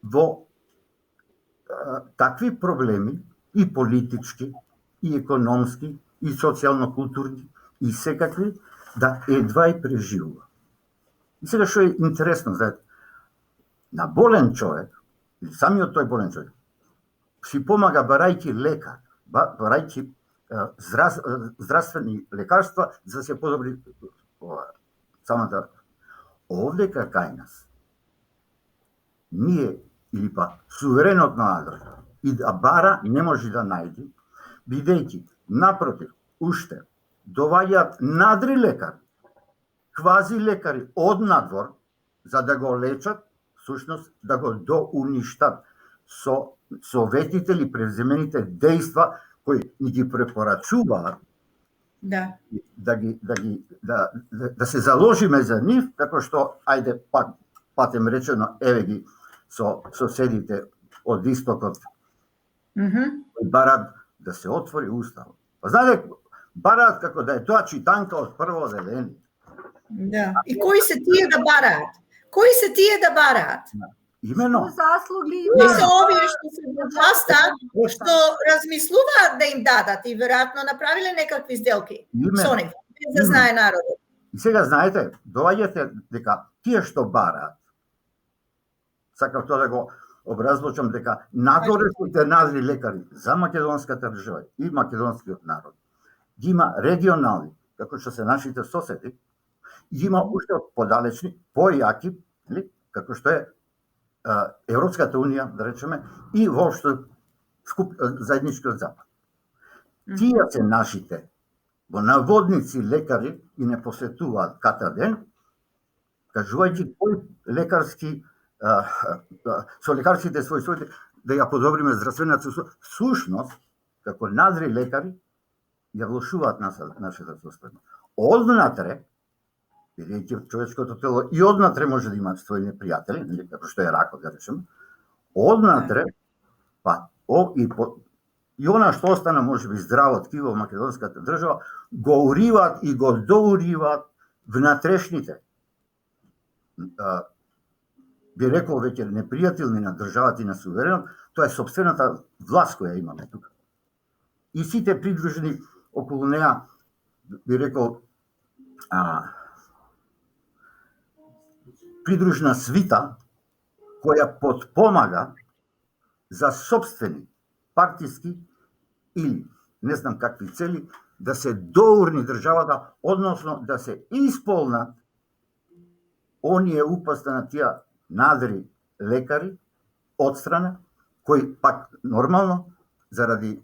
S3: во такви проблеми и политички, и економски, и социјално-културни, и секакви, да едва и преживува. И сега што е интересно, знаете, на болен човек, или самиот тој болен човек, си помага барајќи лекар, барајќи здравствени лекарства за да се подобри самата. Овдека кај нас ние или па суверенот на држава и да бара не може да најди, бидејќи напротив уште доваѓаат надри лекари, квази лекари од надвор за да го лечат, всушност да го доуништат со советите или преземените дејства кои ни ги препорачуваат да се заложиме за нив, како што ајде патем речено еве ги со соседите од истокот кои бараат да се отвори устав. Па знаете, бараат како да е тоа читанка од прво одделение.
S1: Да. И кои се тие да бараат? Кои се тие да бараат?
S3: Имено.
S2: Заслуги
S1: Кои се овие што се во власта, што размислуваат да им дадат и веројатно направиле некакви сделки со нив, без да знае народот.
S3: И сега знаете, доаѓате дека тие што бараат, сакав тоа да го образлучам дека надворешните надри лекари за македонската држава и македонскиот народ ги има регионални, како што се нашите соседи, ги има уште подалечни, појаки, како што е Европската унија, да речеме, и воопшто заедничкиот запад. Тие се нашите во наводници лекари и не посетуваат катеден, кажувајќи кој лекарски со лекарските својства да ја подобриме здравствената сушност, како надри лекари ја влошуваат нашата состојба. Однатре, бидејќи човечкото тело и однатре може да има своји непријатели, како што е ракот, да речеме, однатре, и она што остана може би здраво ткиво во македонската држава, го уриваат и го доуриваат внатрешните, би рекол веќе непријателни на државата и на суверенот, тоа е сопствената власт која имаме тука. И сите придружени околу неа, би рекол, придружна свита која потпомага за сопствени партиски или не знам какви цели да се доурни државата, односно да се исполнат оние упаста на тие надри лекари од страна, кои пак нормално заради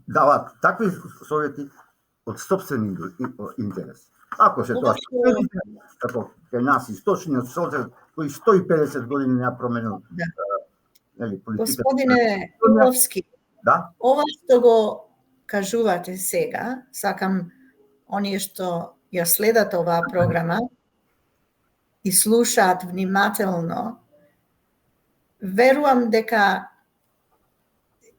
S3: даваат такви совети од собствени интереси. Ако се тоа како кај нас источниот созрев кој 150 години не ја променил политиката.
S1: Господине Иловски,
S3: да?
S1: Ова што го кажувате сега, сакам оние што ја следат оваа програма и слушаат внимателно, верувам дека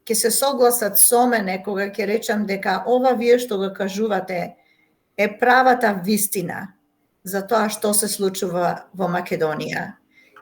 S1: ќе се согласат со мене кога ќе речам дека ова вие што го кажувате е правата вистина за тоа што се случува во Македонија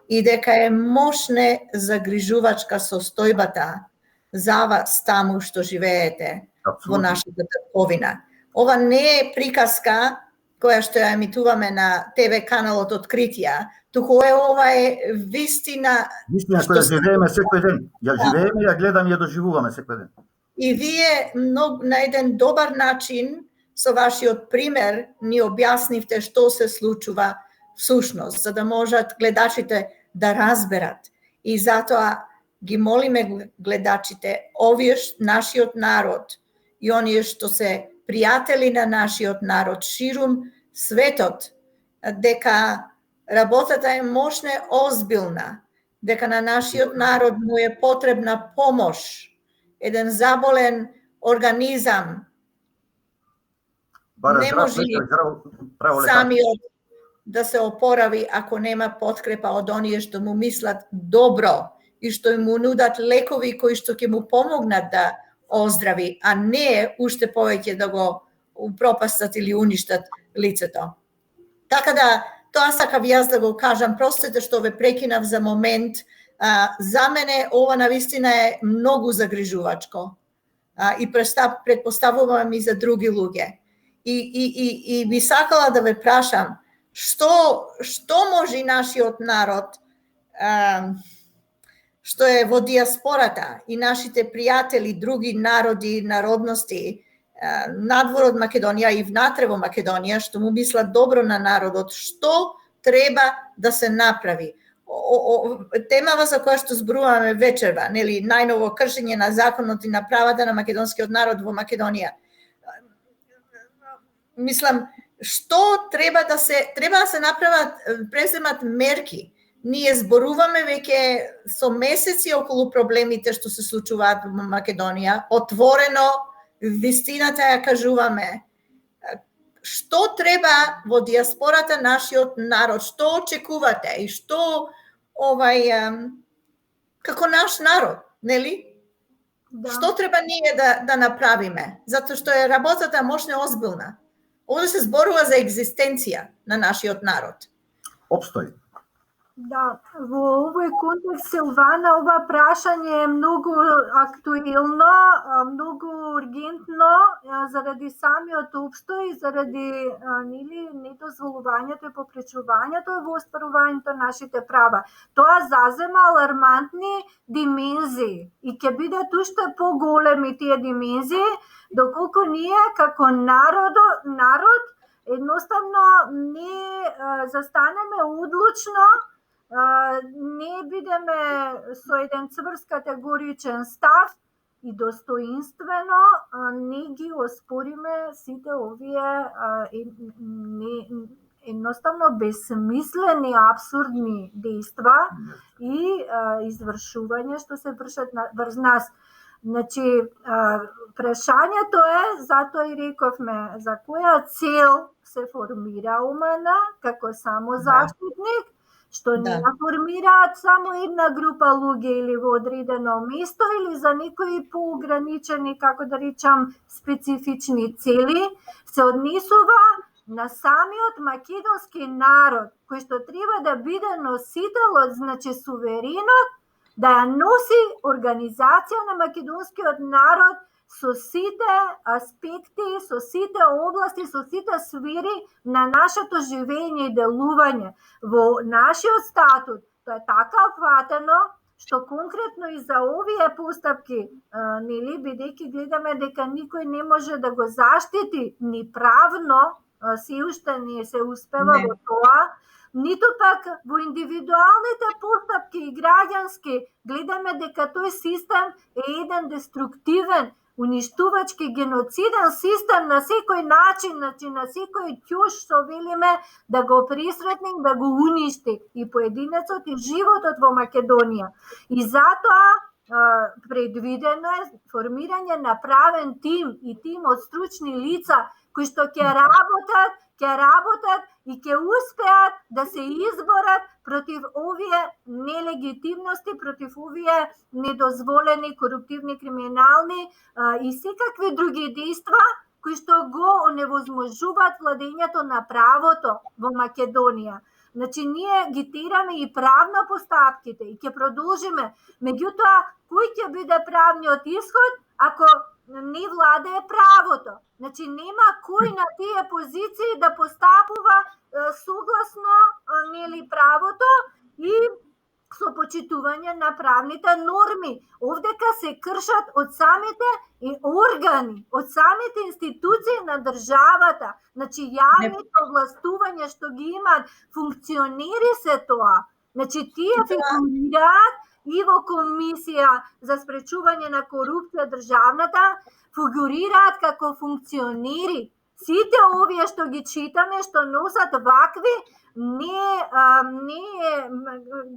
S1: и дека е мощна загрижувачка состојбата за вас таму што живеете во нашата татковина. Ова не е приказка која што ја емитуваме на ТВ каналот Откритија, туку ова е вистина.
S3: Вистина која живееме секој ден. Ја живееме, ја гледаме, ја доживуваме секој ден.
S1: И вие на еден добар начин со вашиот пример ни објаснивте што се случува всушност, за да можат гледачите да разберат. И затоа ги молиме гледачите, овие нашиот народ и оние што се пријатели на нашиот народ ширум светот, дека работата е мощна, озбилна, дека на нашиот народ му е потребна помош, еден заболен организам. Не може самиот да се опорави ако нема подкрепа од оние што му мислат добро и што му нудат лекови кои што ќе му помогнат да оздрави, а не уште повеќе да го упропастат или уништат лицето. Така да, тоа сакав јас да го кажам, простете што ве прекинав за момент. За мене ова навистина е многу загрижувачко и предпоставувам и за други луѓе. И би сакала да ве прашам, што може нашиот народ што е во диаспората и нашите пријатели, други народи, народности, надвор од Македонија и внатре во Македонија, што му мислат добро на народот, што треба да се направи. Темава за која што зборуваме вечерва, нели, најново кршење на законот и на правата на македонскиот народ во Македонија. Мислам, што треба да се направат, преземат мерки. Ние зборуваме веќе со месеци околу проблемите што се случуваат во Македонија, отворено, вистината ја кажуваме. Што треба во диаспората нашиот народ, што очекувате и што како наш народ, нели? Да. Што треба ние да направиме? Затоа што е работата мощно озбилна. Овде се зборува за екзистенција на нашиот народ.
S3: Обстој.
S2: Да, во овој контекст, Силвана, ова прашање е многу актуелно, многу ургентно заради самиот обстој, заради недозволувањето и попречувањето во остварувањето нашите права. Тоа зазема алармантни димензии и ќе бидат уште поголеми тие димензии, доколку ние како народ едноставно не застанеме одлучно, не бидеме со еден цврст категоричен став и достоинствено не ги оспориме сите овие едноставно безсмислени, абсурдни дејства и извршување што се вршат врз нас. Значи, прашањето е, затоа и рековме, за која цел се формира ОМН како самозаштитник, што не ја формираат само една група луѓе или во одредено место или за некои поограничени, како да речам, специфични цели, се однесува на самиот македонски народ, кој што треба да биде носителот, значи суверенот, да ја носи организација на македонскиот народ со сите аспекти, со сите области, со сите сфери на нашето живење и делување. Во нашиот статут тоа е така опфатено што конкретно и за овие постапки, нели, бидејќи гледаме дека никој не може да го заштити ни правно, се уште не се успева во тоа, ниту пак во индивидуалните постапки и граѓански гледаме дека тој систем е еден деструктивен, уништувачки, геноциден систем на секој начин, значи на секој ќош што велиме да го пресретне, да го уништи и поединецот и животот во Македонија. И затоа предвидено е формирање на правен тим и тим од стручни лица кои што ќе работат и ќе успеат да се изборат против овие нелегитимности, против овие недозволени, коруптивни, криминални и секакви други дејства кои што го оневозможуваат владењето на правото во Македонија. Значи, ние ги тераме и правно постапките и ќе продолжиме. Меѓутоа, кој ќе биде правниот исход ако не владее правото? Значи, нема кој на тие позиции да постапува согласно нели правото и со почитување на правните норми. Овдека се кршат од самите органи, од самите институции на државата. Значи, јавните овластувања што ги имаат функционери се тоа. Значи, тие фигурираат и во Комисија за спречување на корупција државната, фигурираат како функционери. Сите овие што ги читаме, што носат вакви,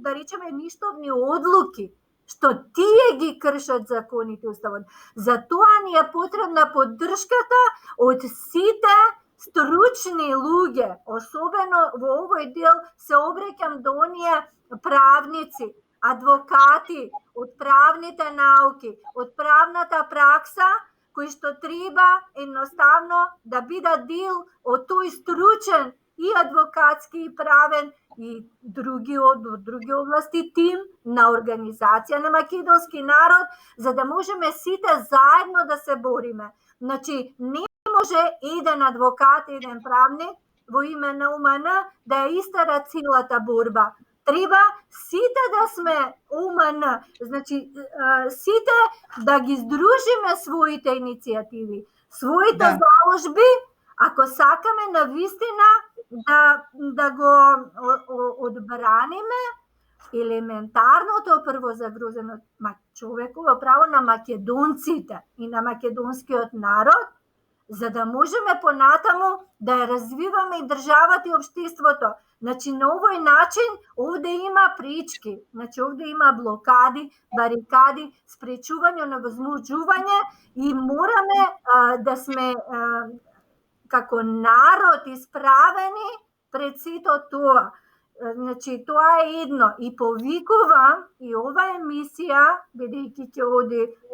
S2: да речеме, ништовни одлуки, што тие ги кршат законите уставот. Затоа ни е потребна поддршката од сите стручни луѓе, особено во овој дел се обраќам до оние правници, адвокати, од правните науки, од правната пракса, кои што треба едноставно да бидат дел од тој стручен и адвокатски и правен и други области тим на организација на македонски народ, за да можеме сите заедно да се бориме. Значи, не може еден адвокат, еден правник во име на ОМН да ја истера целата борба. треба сите да сме ОМН, значи сите да ги здружиме своите иницијативи, своите заложби, ако сакаме навистина да го одбраниме елементарното првозагрозено човеково право на македонците и на македонскиот народ, за да можеме понатаму да ја развиваме и државата и општеството. Значи, на овој начин, овде има пречки, значи, овде има блокади, барикади, спречување на возможување и мораме да сме како народ исправени пред сето тоа. Значи, тоа е едно. И повикувам и ова емисија, бидејќи ќе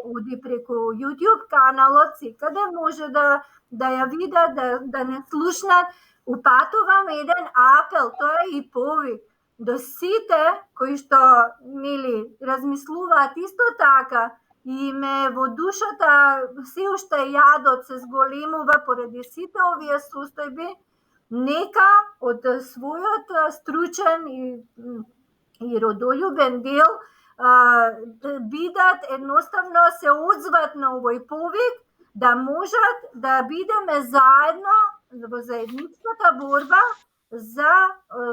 S2: оди преку YouTube каналот, секаде може да ја видат, да не слушнат. Упатувам еден апел, тоа е и повик до сите кои што размислуваат исто така и ме во душата се уште јадот се зголемува поради сите овие состојби, нека од својот стручен и родолюбен дел бидат едноставно се одзват на овој повик, да можат да бидеме заедно во заедничката борба за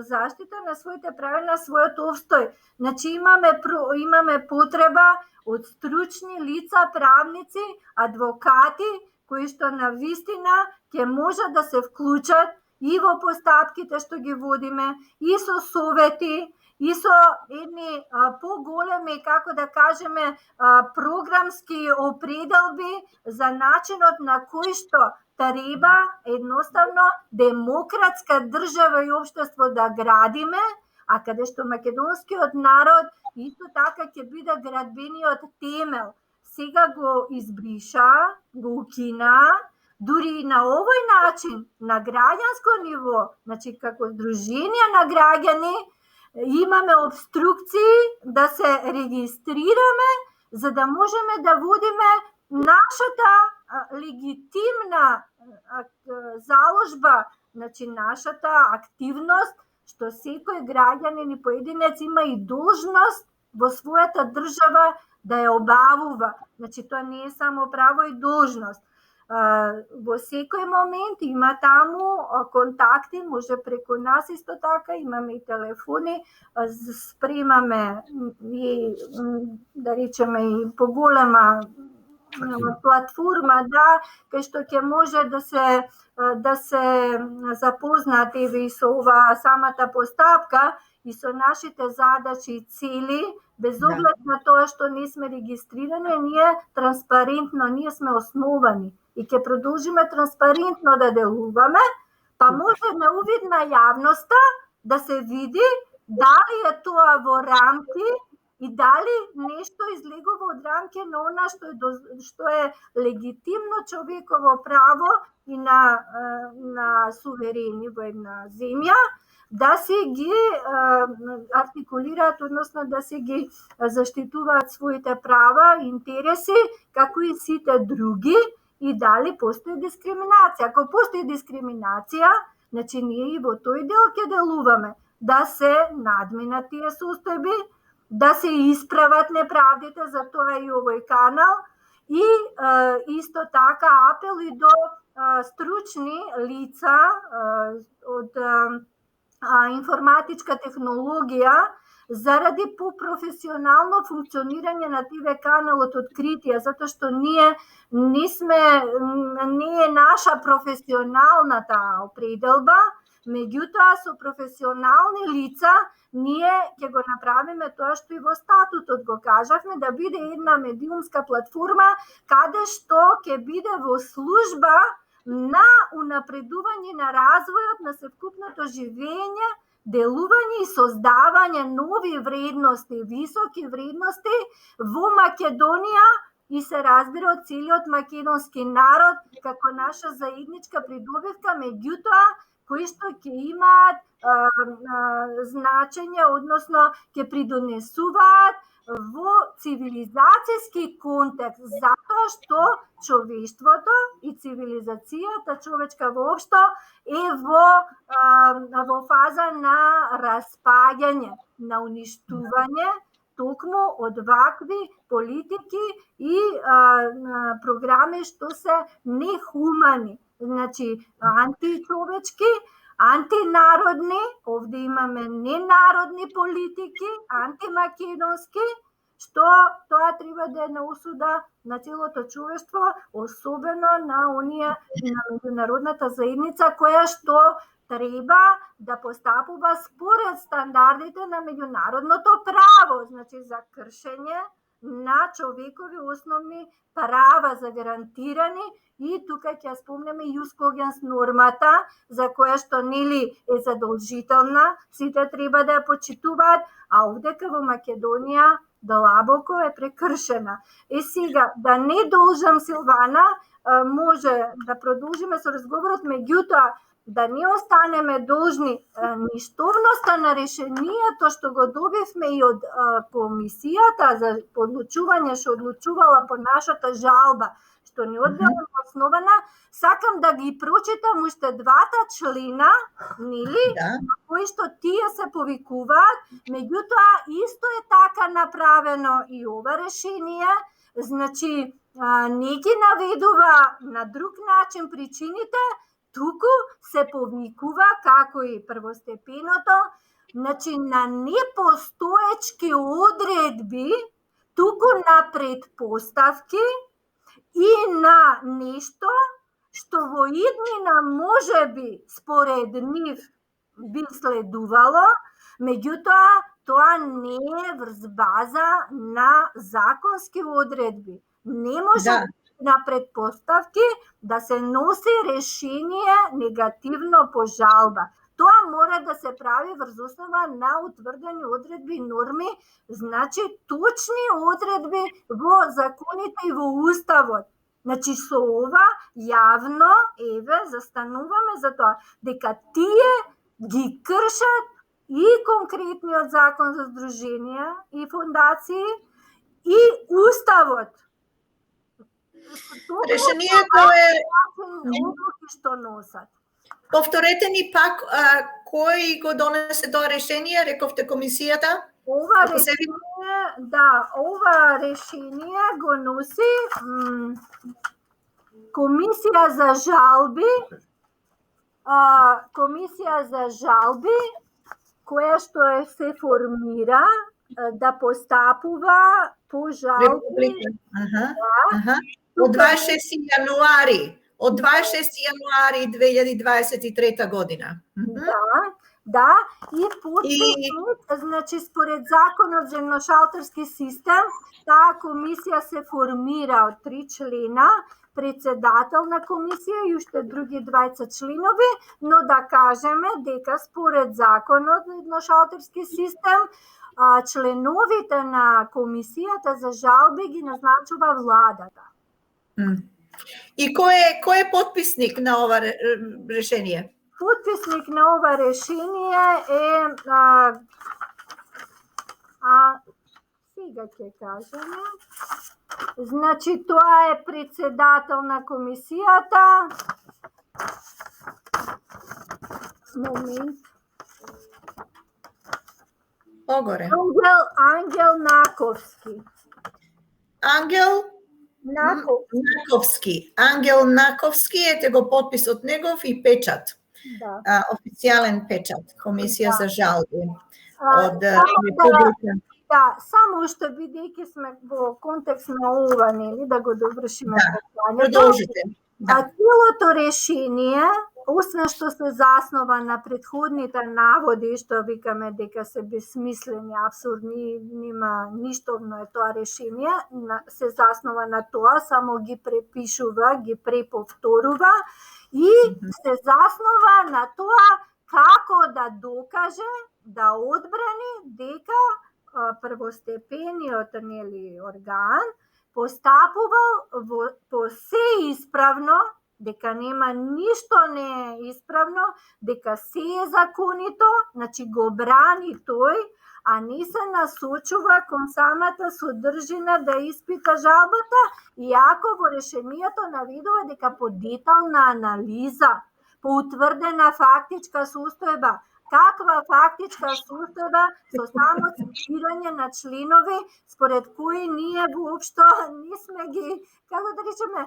S2: заштита на своите права, на својот обстој. Значи, имаме потреба од стручни лица, правници, адвокати, кои што навистина ќе можат да се вклучат и во постапките што ги водиме, и со совети, и со едни поголеми, како да кажеме, програмски определби за начинот на кој што треба едноставно демократска држава и општество да градиме, а каде што македонскиот народ исто така ќе биде градбениот темел. Сега го избриша, го укина, дури и на овој начин, на граѓанско ниво, значи како здружение на граѓани, имаме обструкции да се регистрираме, за да можеме да водиме нашата легитимна заложба, значи нашата активност, што секој граѓанин и поединец има и должност во својата држава да ја обавува. Значи, тоа не е само право и должност. Во секој момент има таму контакти, може преку нас исто така, имаме и телефони, спремаме и, да речеме, и поголема платформа, кај што ќе може да се запознат и со ова самата постапка и со нашите задачи и цели, без оглед на тоа што не сме регистрирани, ние транспарентно, ние сме основани и ќе продолжиме транспарентно да делуваме, па може на увид на јавноста да се види дали е тоа во рамки и дали нешто излегува од рамки на она што е легитимно човеково право и на суверени во една земја, да се ги артикулираат, односно да се ги заштитуваат своите права и интереси, како и сите други, и дали постои дискриминација. Ако постои дискриминација, значи ние и во тој дел ќе делуваме, да се надминат тие состојби, да се исправат неправдите, за тоа и овој канал, и исто така апел и до стручни лица од информатичка технологија, заради по-професионално функционирање на ТВ каналот откритие, затоа што не е наша професионалната определба, меѓутоа со професионални лица ние ќе го направиме тоа што и во статутот го кажавме, да биде една медиумска платформа каде што ќе биде во служба на унапредување на развојот на севкупното живење, делување и создавање нови вредности, високи вредности во Македонија и се разбира од целиот македонски народ како наша заедничка придобивка, меѓутоа кои што ќе имаат значење, односно ќе придонесуваат во цивилизацијски контекст, затоа што човештвото и цивилизацијата човечка воопшто е во фаза на распаѓање. на уништување токму од вакви политики и програми што се нехумани, значи античовечки, антинародни, овде имаме ненародни политики, антимакедонски, што тоа треба да е на осуда на целото човештво, особено на оние на меѓународната заедница која што треба да постапува според стандардите на меѓународното право, значи за кршење на човекови основни права загарантирани и тука ќе спомнеме Ius Cogens нормата за која што нели е задолжителна, сите треба да ја почитуваат, а овдека во Македонија длабоко е прекршена. Сега, да не должам Силвана, може да продолжиме со разговорот, меѓутоа да не останеме должни ништовноста на решението што го добивме и од комисијата за одлучување што одлучувала по нашата жалба, што не одбила основана, сакам да ги прочитам уште двата члена, нели, кои што тие се повикуваат, меѓутоа исто е така направено и ова решение, значи не ги наведува на друг начин причините, туку се повикува, како и првостепеното, значи на непостоечки одредби, туку на предпоставки и на нешто што во иднина можеби според нив би следувало, меѓутоа тоа не е врз база на законски одредби. Не може на предпоставки да се носи решение негативно по жалба. Тоа мора да се прави врз основа на утврдени одредби и норми, значи точни одредби во законите и во уставот. Значи со ова јавно еве застануваме за тоа дека тие ги кршат и конкретниот закон за здруженија и фондации и уставот.
S1: Решението е
S2: што носат.
S1: Повторете ни пак кој го донесе тоа решение, рековте комисијата?
S2: Ова решение го носи комисија за жалби, која што се формира да постапува по жалби.
S1: Од 26 јануари 2023 година.
S2: Да, и подписник, значи според законот за едношалтерски систем, таа комисија се формира од 3 члена, председател на комисија и уште други 20 членови, но да кажеме дека според законот за едношалтерски систем, членовите на комисијата за жалби ги назначува владата.
S1: И кој е подписник на ова решение?
S2: Подписник на ова решение е сега ќе кажеме. Значи тоа е председател на комисијата. Момент.
S1: Огоре.
S2: Ангел Наковски.
S1: Ангел Наковски, ете го подписот негов и печат.
S2: Да.
S1: Официјален печат, комисија за жалби од Република.
S2: Да, само што бидејќи сме во контекст на ова, нели, да го довршиме послањето.
S1: Продолжите.
S2: Целото решение, освен што се заснова на претходните наводи, што викаме дека се безсмислени, абсурдни, нема ништовно е тоа решение, се заснова на тоа, само ги препишува, ги преповторува и се заснова на тоа како да докаже, да одбрани дека првостепениот орган постапувал по се исправно, дека нема ништо не е исправно, дека се е законито, значи го брани тој, а не се насочува кон самата содржина да испита жалбата, иако во решението наведува дека по детална анализа, по утврдена фактичка состојба, каква фактичка состојба со само цитирање на членови според кои ние воопшто не сме ги, како да речеме,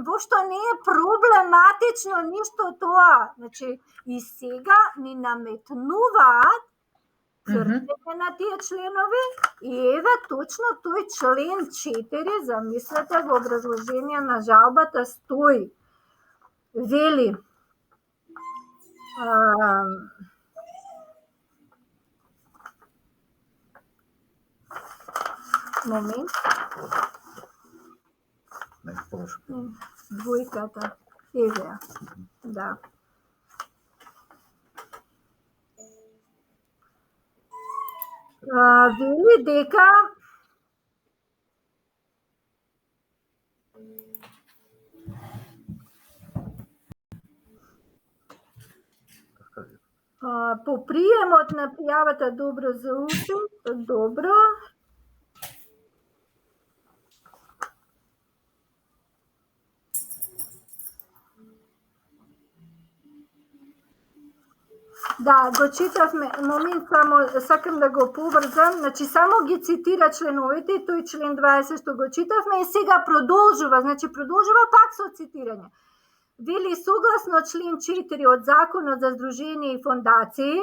S2: воопшто не е проблематично ништо тоа. Значи, и сега ни наметнуваат цртење на тие членови и еве точно тој член 4, замислете, во образложение на жалбата стои, вели момент. Двојката. Еве. Да. Вели дека по приемот на пријавата добро за упит, добро. Да, го читавме, момент, само сакам да го поврзам, значи само ги цитира членовите, тој член 20 што го читавме и сега продолжува, значи продолжува пак со цитирање. Вели, согласно член 4 од Законот за здружение и фондации,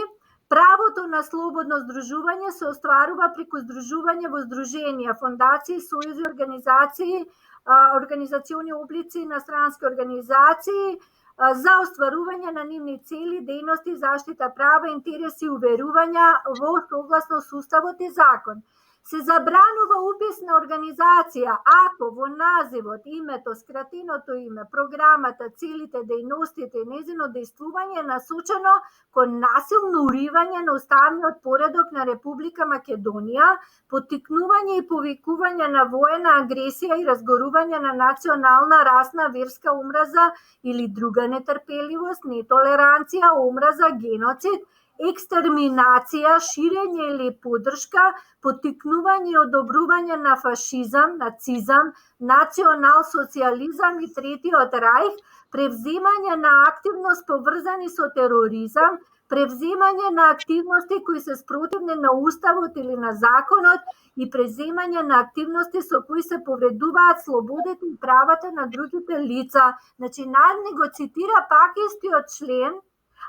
S2: правото на слободно здружување се остварува преку здружување во здруженија, фондации, сојузи, организации, организациони облици, инострански организации, за остварување на нивни цели, дејности, заштита права, интереси и уверувања во согласно со уставот и закон. Се забранува упис на организација ако во називот, името, скратеното име, програмата, целите, дејностите и незино дејствување е насочено кон насилно уривање на уставниот поредок на Република Македонија, поттикнување и повикување на воена агресија и разгорување на национална, расна, верска омраза или друга нетрпеливост, нетолеранција, омраза, геноцид, екстерминација, ширење или поддршка, поттикнување и одобрување на фашизам, нацизам, национал-социјализам и Третиот рајх, превземање на активност поврзани со тероризам, превземање на активности кои се спротивни на уставот или на законот и преземање на активности со кои се повредуваат слободите и правата на другите лица. Значи, не го цитира пак истиот член,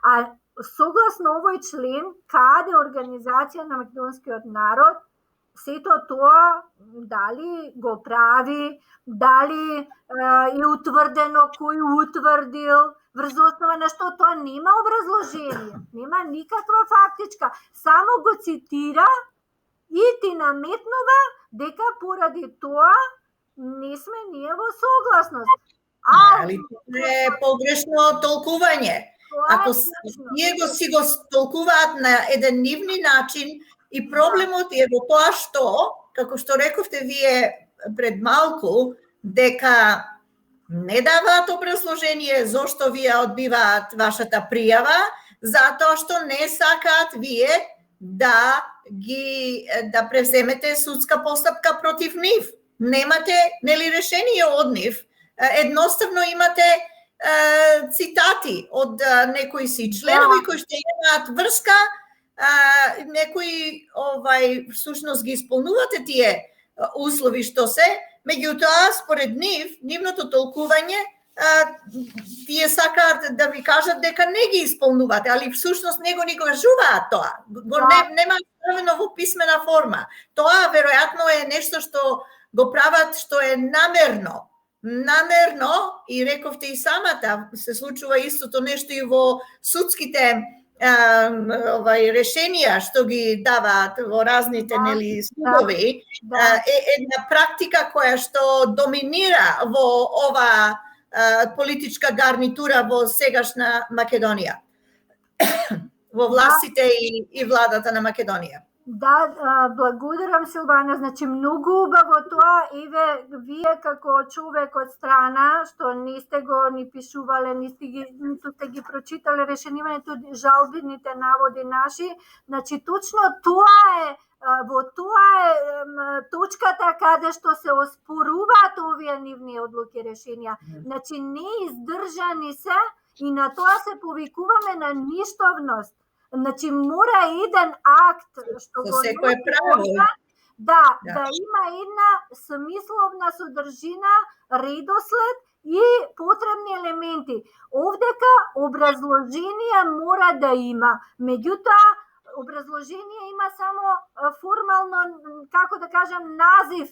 S2: а согласно овој член, каде организација на македонскиот народ, сето тоа дали го прави, дали е утврдено, кој утврдил, врз основа на што тоа нема образложение, нема никаква фактичка, само го цитира и ти наметнува дека поради тоа не сме ние во согласност.
S1: Али е погрешно толкување. Ако ние си го толкуваат на еден нивни начин и проблемот е во тоа што, како што рековте вие пред малку, дека не даваат образложение зошто вие одбиваат вашата пријава, затоа што не сакаат вие да превземете судска постапка против нив. Немате нели решение од нив. Едноставно имате цитати од некои си членови кои што имаат врска, некои всушност ги исполнувате тие услови што се, меѓутоа според нивното толкување, тие сакаат да ви кажат дека не ги исполнувате, али всушност не го кажуваат тоа. Нема ставено во писмена форма. Тоа веројатно е нешто што го прават што е намерно и рековте и самата, се случува истото нешто и во судските решенија што ги даваат во разните нели судови, една практика која што доминира во ова политичка гарнитура во сегашна Македонија, во властите и владата на Македонија.
S2: Да, благодарам, Силвана. Значи, многу убаво тоа. Еве, вие како човек од страна, што не сте го ни пишувале, ниту сте ги прочитале решенивањето, жалбените наводи наши. Значи, точно тоа е, во тоа е точката каде што се оспоруваат овие нивни одлуки решенија. Значи, не издржани се и на тоа се повикуваме на ништовност. Значи мора еден акт што
S1: Со
S2: го
S1: секое
S2: носи
S1: право.
S2: орган, да
S1: Да.
S2: има една смисловна содржина, редослед и потребни елементи. Овдека образложение мора да има. Меѓутоа, образложение има само формално, како да кажам, назив.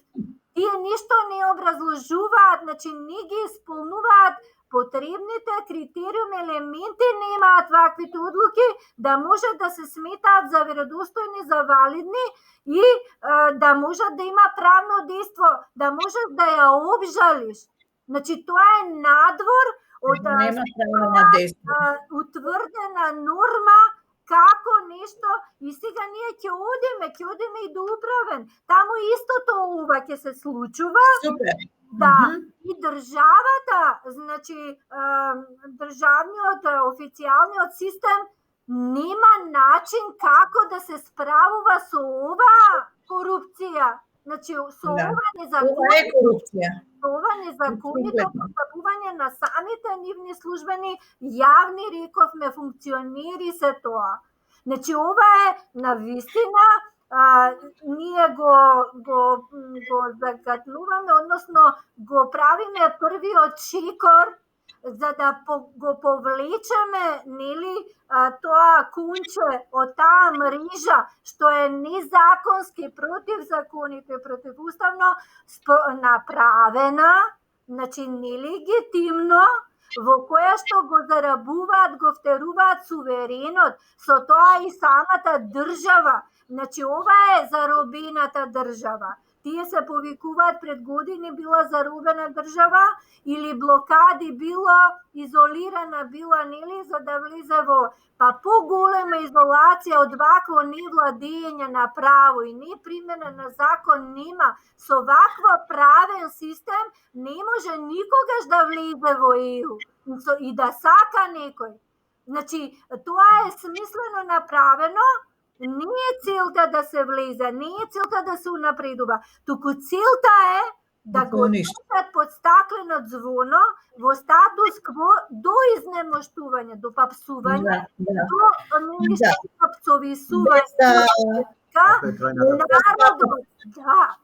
S2: Тие ништо не образложуваат, значи не ги исполнуваат потребните критериуми, елементи немаат ваквите одлуки да можат да се сметаат за веродостојни, за валидни и да можат да има правно дејство, да можеш да ја обжалиш. Значи тоа е надвор од
S1: Нема право на дејство.
S2: утврдена норма како нешто, и сега ние ќе одиме и до управен. Таму истото ова ќе се случува.
S1: Супер.
S2: Да, и државата, значи државниот официјалниот систем нема начин како да се справува со оваа корупција. Значи со
S1: Да.
S2: ова
S1: Ова е корупција.
S2: незаконито постапување на самите нивни службени, јавни, рековме, функционери се тоа. Значи ова е навистина, ние го загатнуваме, односно го правиме првиот шикор за да го повлечеме, нели, тоа кунче од таа мрежа што е незаконски, противзаконито и противуставно направена, значи нелегитимно, во која што го зарабуваат, го втеруваат суверенот, со тоа и самата држава. Значи ова е заробената држава. Тие се повикуваат пред години била заробена држава или блокади било, изолирана била, нели, за да влезе во поголема изолација од вакво невладење на право и непримена на закон нема. Со ваква правен систем не може никогаш да влезе во ЕУ и да сака некој. Значи, тоа е смислено направено. Не е целта да се влезе, не е целта да се унапредува, туку целта е да го држат под стаклено звоно во статус кво до изнемоштување, до папсување, до папцовисување. Народот,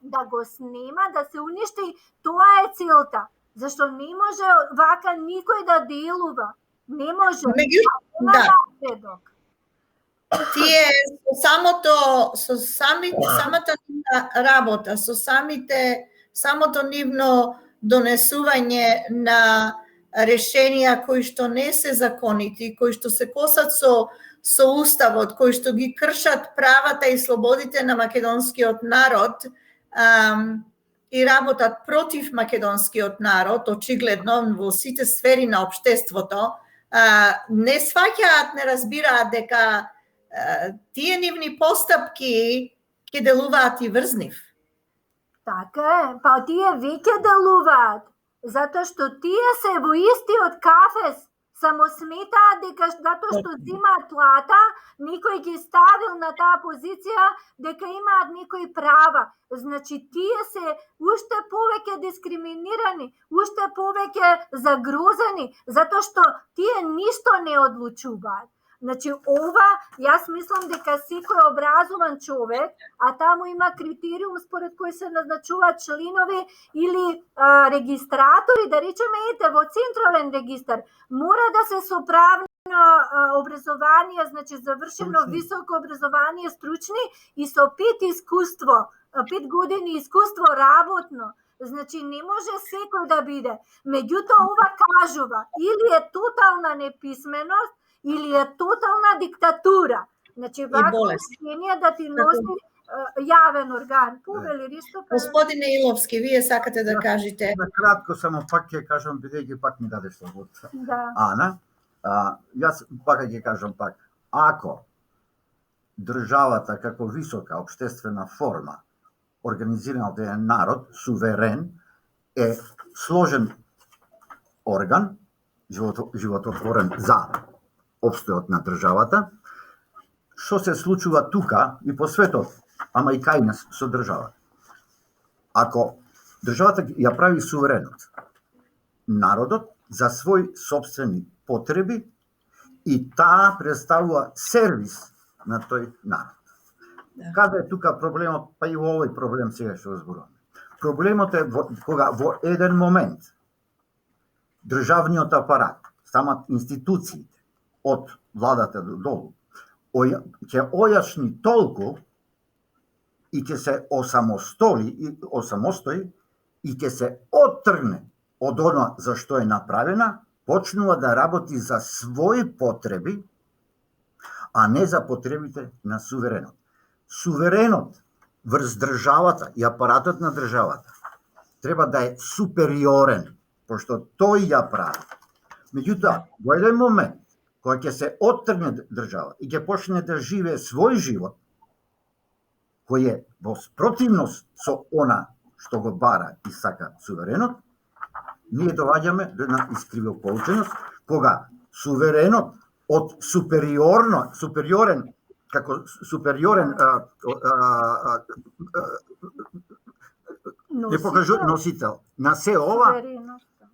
S2: да го снема, да се уништи, тоа е целта. Зашто не може вака никој да делува. Не може.
S1: Меѓутоа, тие со самата работа, со самото нивно донесување на решенија кои што не се законити, кои што се косат со уставот, кои што ги кршат правата и слободите на македонскиот народ и работат против македонскиот народ, очигледно во сите сфери на општеството, не сваќаат, не разбираат дека тие нивни постапки ќе делуваат и врз нив.
S2: Така е, тие веќе делуваат, затоа што тие се во истиот кафес, само сметаат дека затоа што земаат плата, некој ги ставил на таа позиција дека имаат некои права. Значи тие се уште повеќе дискриминирани, уште повеќе загрозени, затоа што тие ништо не одлучуваат. Значи ова, јас мислам дека секој образован човек, а таму има критериум според кој се назначуваат членови или регистратори, да речеме ете во централен регистар, мора да се со правно образование, значи завршено високо образование, стручни и со 5 години искуство работно. Значи не може секој да биде. Меѓутоа ова кажува или е тотална неписменост, или е тотална диктатура. Значи, вакво решение да ти носи јавен орган. Повели Ристо.
S1: Господине Иловски, вие сакате да кажете?
S3: На кратко само пак ќе кажам, бидејќи пак ми даде слобода.
S2: Да.
S3: Ана, јас пак ќе кажам пак, ако државата како висока општествена форма, организирана од еден народ, суверен, е сложен орган, живототворен за опстојот на државата, што се случува тука и по светот, ама и кај нас со државата. Ако државата ја прави суверенот, народот за своји собствени потреби и таа представува сервис на тој народ. Каде е тука проблемот, па и во овој проблем сега што зборуваме? Проблемот е кога во еден момент државниот апарат, самат институциите, од владата до долу, ќе ојачни толку и ќе се осамостои и ќе се оттргне од она за што е направена, почнува да работи за своји потреби, а не за потребите на суверенот. Суверенот врз државата и апаратот на државата треба да е супериорен, пошто тој ја прави. Меѓутоа, во еден момент, кога ќе се оттргне држава и ќе почне да живее свој живот, кој е во спротивност со она што го бара и сака суверенот, ние доаѓаме до една искривополученост, кога суверенот од супериорен не покажу носител на се ова,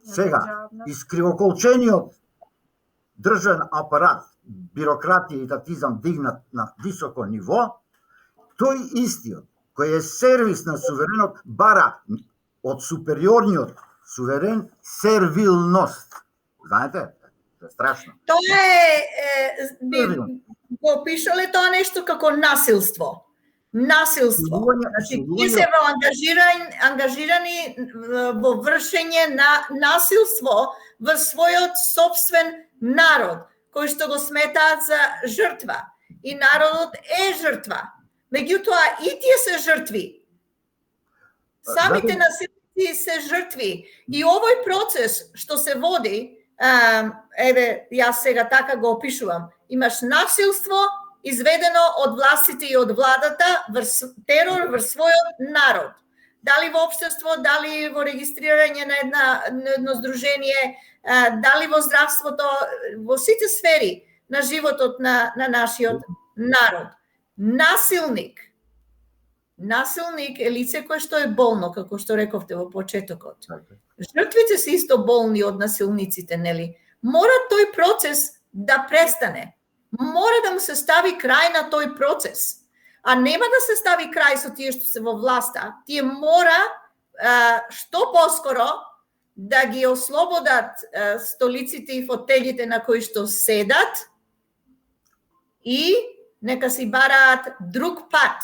S3: сега искривоколчениот државен апарат, бирократија и татизам дигнат на високо ниво, тој истиот кој е сервис на суверенот бара од супериорниот суверен сервилност. Знаете? Тоа е страшно.
S1: Тоа го пишале тоа нешто како насилство. Насилство. Значи, тие се ангажирани во вршење на насилство во својот собствен народ, кој што го сметаат за жртва. И народот е жртва. Меѓутоа, и тие се жртви. Самите насилници се жртви. И овој процес што се води, еве, јас сега така го опишувам, имаш насилство изведено од властите и од владата врз терор врз својот народ. Дали во општество, дали во регистрирање на едно здружение, дали во здравството, во сите сфери на животот на нашиот народ. Насилник е лице кое што е болно, како што рековте во почетокот. Жртвите се исто болни од насилниците, нели? Мора тој процес да престане. Мора да му се стави крај на тој процес. А нема да се стави крај со тие што се во власта. Тие мора што поскоро да ги ослободат столиците и фотелите на кои што седат и нека си бараат друг пат.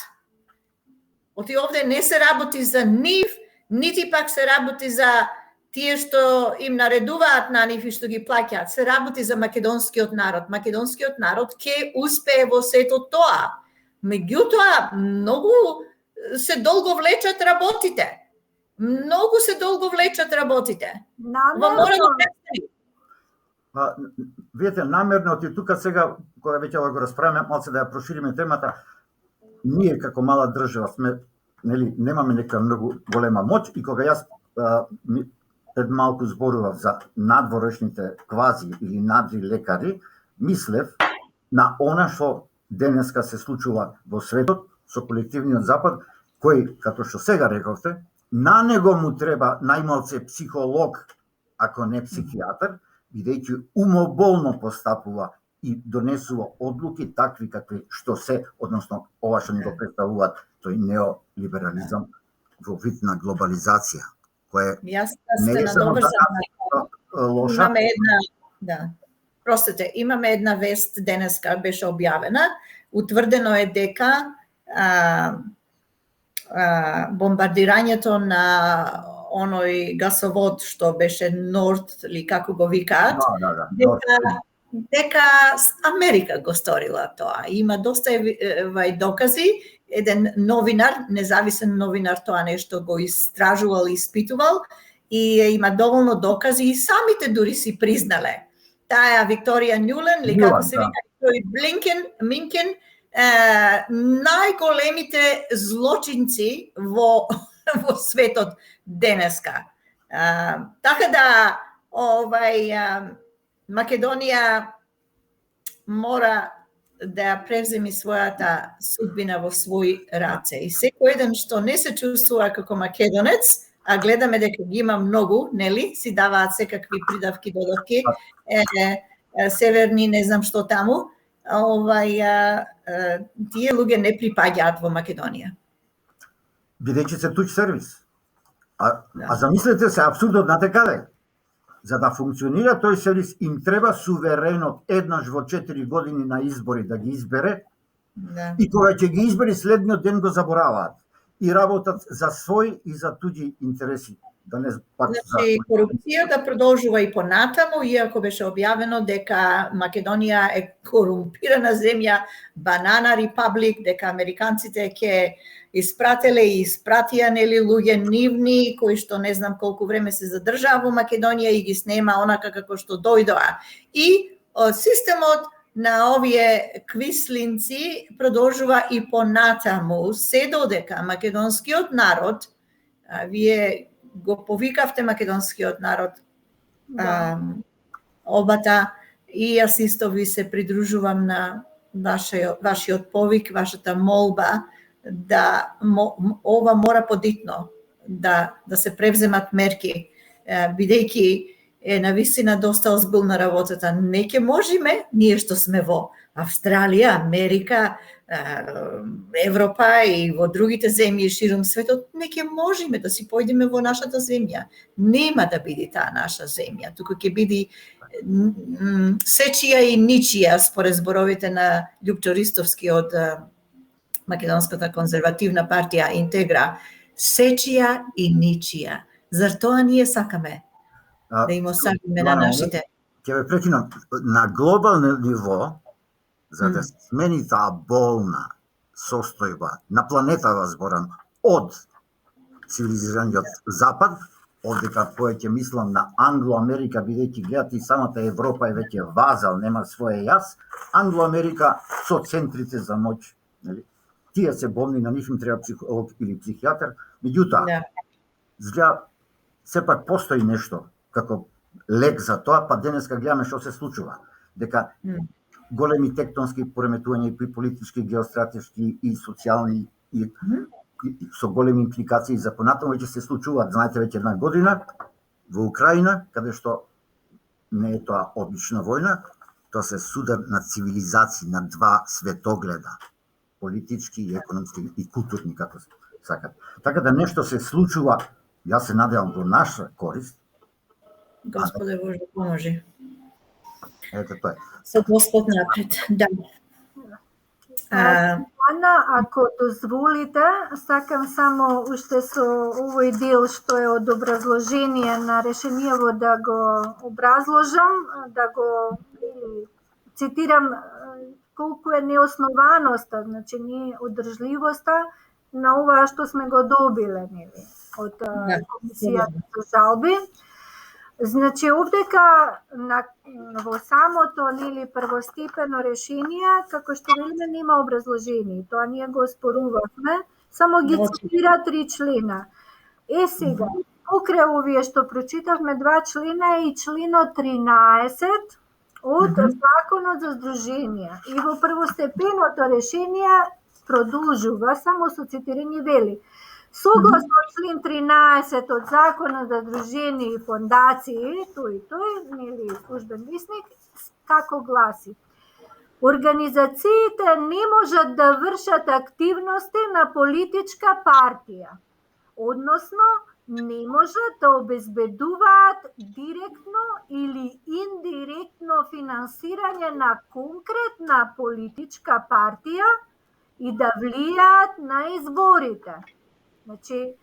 S1: Оти овде не се работи за нив, нити пак се работи за тие што им наредуваат на нив и што ги плаќаат. Се работи за македонскиот народ. Македонскиот народ ќе успее во сето тоа. Меѓутоа, многу се долго влечат работите. Мора да престани.
S3: Видете, намерно ти тука сега, кога веќе го расправиме, малце да ја прошириме темата, ние како мала држава сме, нели, немаме нека многу голема моќ и кога јас пред малку зборував за надворешните квази или надри лекари, мислев на она што денеска се случува во светот со колективниот запад, кој, како што сега рековте, на него му треба најмалце психолог, ако не психијатар, бидејќи умоболно постапува и донесува одлуки такви какви што се, односно ова што ни го представуваат, тој неолиберализам во вид на глобализација, која не е само лоша.
S1: Имаме една вест денеска беше објавена. Утврдено е дека бомбардирањето на оној гасовод што беше Норд или како го викаат, дека Америка го сторила тоа. Има доста докази. Еден новинар, независен новинар, тоа нешто го истражувал и испитувал и има доволно докази и самите дури си признале. Таа Викторија Нулен, или како се вика, тој Минкен, најголемите злочинци во светот денеска. Така да, Македонија мора да ја превземи својата судбина во своји раце. И секој еден што не се чувствува како македонец, а гледаме дека ги има многу, нели? Си даваат секакви придавки, додавки, северни, не знам што таму. Тие луѓе не припаѓаат во Македонија.
S3: Бидејќи се туч сервис. А замислете се, апсурдот знате каде? За да функционира тој сервис, им треба суверенот еднаш во 4 години на избори да ги избере, и кога ќе ги избери следниот ден го забораваат и работат за свој и за туѓи интереси.
S1: Значи, корупцијата продолжува и понатаму, иако беше објавено дека Македонија е корумпирана земја, банана репаблик, дека американците ќе испрателе и испратија нели луѓе нивни кои што не знам колку време се задржаа во Македонија и ги снема онака како што дојдоа. И системот на овие квислинци продолжува и понатаму, се додека македонскиот народ, вие го повикавте македонскиот народ, обата, и јас исто ви се придружувам на вашиот повик, вашата молба, да ова мора подитно да се превземат мерки, бидејќи е навистина доста озбилна работата. Не ќе можеме, ние што сме во Австралија, Америка, Европа и во другите земји широм светот, не ќе можеме да си појдеме во нашата земја. Нема да биде таа наша земја, туку ќе биде сечија и ничија, според зборовите на Љупчо Ристовски од Македонската конзервативна партија Интегра. Сечија и ничија. Зар тоа ние сакаме? Да им осакаме на нашите.
S3: Ќе ве прекинам. На глобално ниво, за да се смени таа болна состојба на планетава, зборам, од цивилизираниот Запад, одека повеќе мислам на Англо-Америка, бидејќи гледате и самата Европа е веќе вазал, нема своје јас. Англо-Америка со центрите за моќ, нели? Тие се болни, на нив им треба психолог или психијатар. Меѓутоа, згледа, сепак постои нешто како лек за тоа, па денеска гледаме што се случува. Дека големи тектонски пореметувања и политички, геостратешки и социјални и со големи импликации за понатаму веќе се случуваат. Знаете, веќе една година во Украина, каде што не е тоа обична војна, тоа се судар на цивилизации, на два светогледа, политички и економски и културни, како сакат. Така да нешто се случува, јас се надевам во наша корист.
S1: Господе Боже, поможи.
S3: Ето тоа.
S1: Со Господ напред, да.
S2: Ана, ако дозволите, сакам само уште со овој дел што е од образложение на решението да го образложам, да го цитирам колку е неоснованоста, значи не одржливоста на ова што сме го добиле, нели, од Комисијата за жалби. Значи, овдека во самото, нели, првостепено решение, како што велиме, нема образложение. Тоа ние го спорувавме, само ги цитира 3 члена. Сега, покрај овие што прочитавме 2 члена и членот 13 од Законот за здруженија. И во првостепеното решение продолжува, само со цитирање вели. Согласно член 13 од Законот за здруженија и фондации, тој, нели, службен висник, како гласи: организациите не можат да вршат активности на политичка партија, односно не можат да обезбедуваат директно или индиректно финансирање на конкретна политичка партија и да влијаат на изборите. Значи,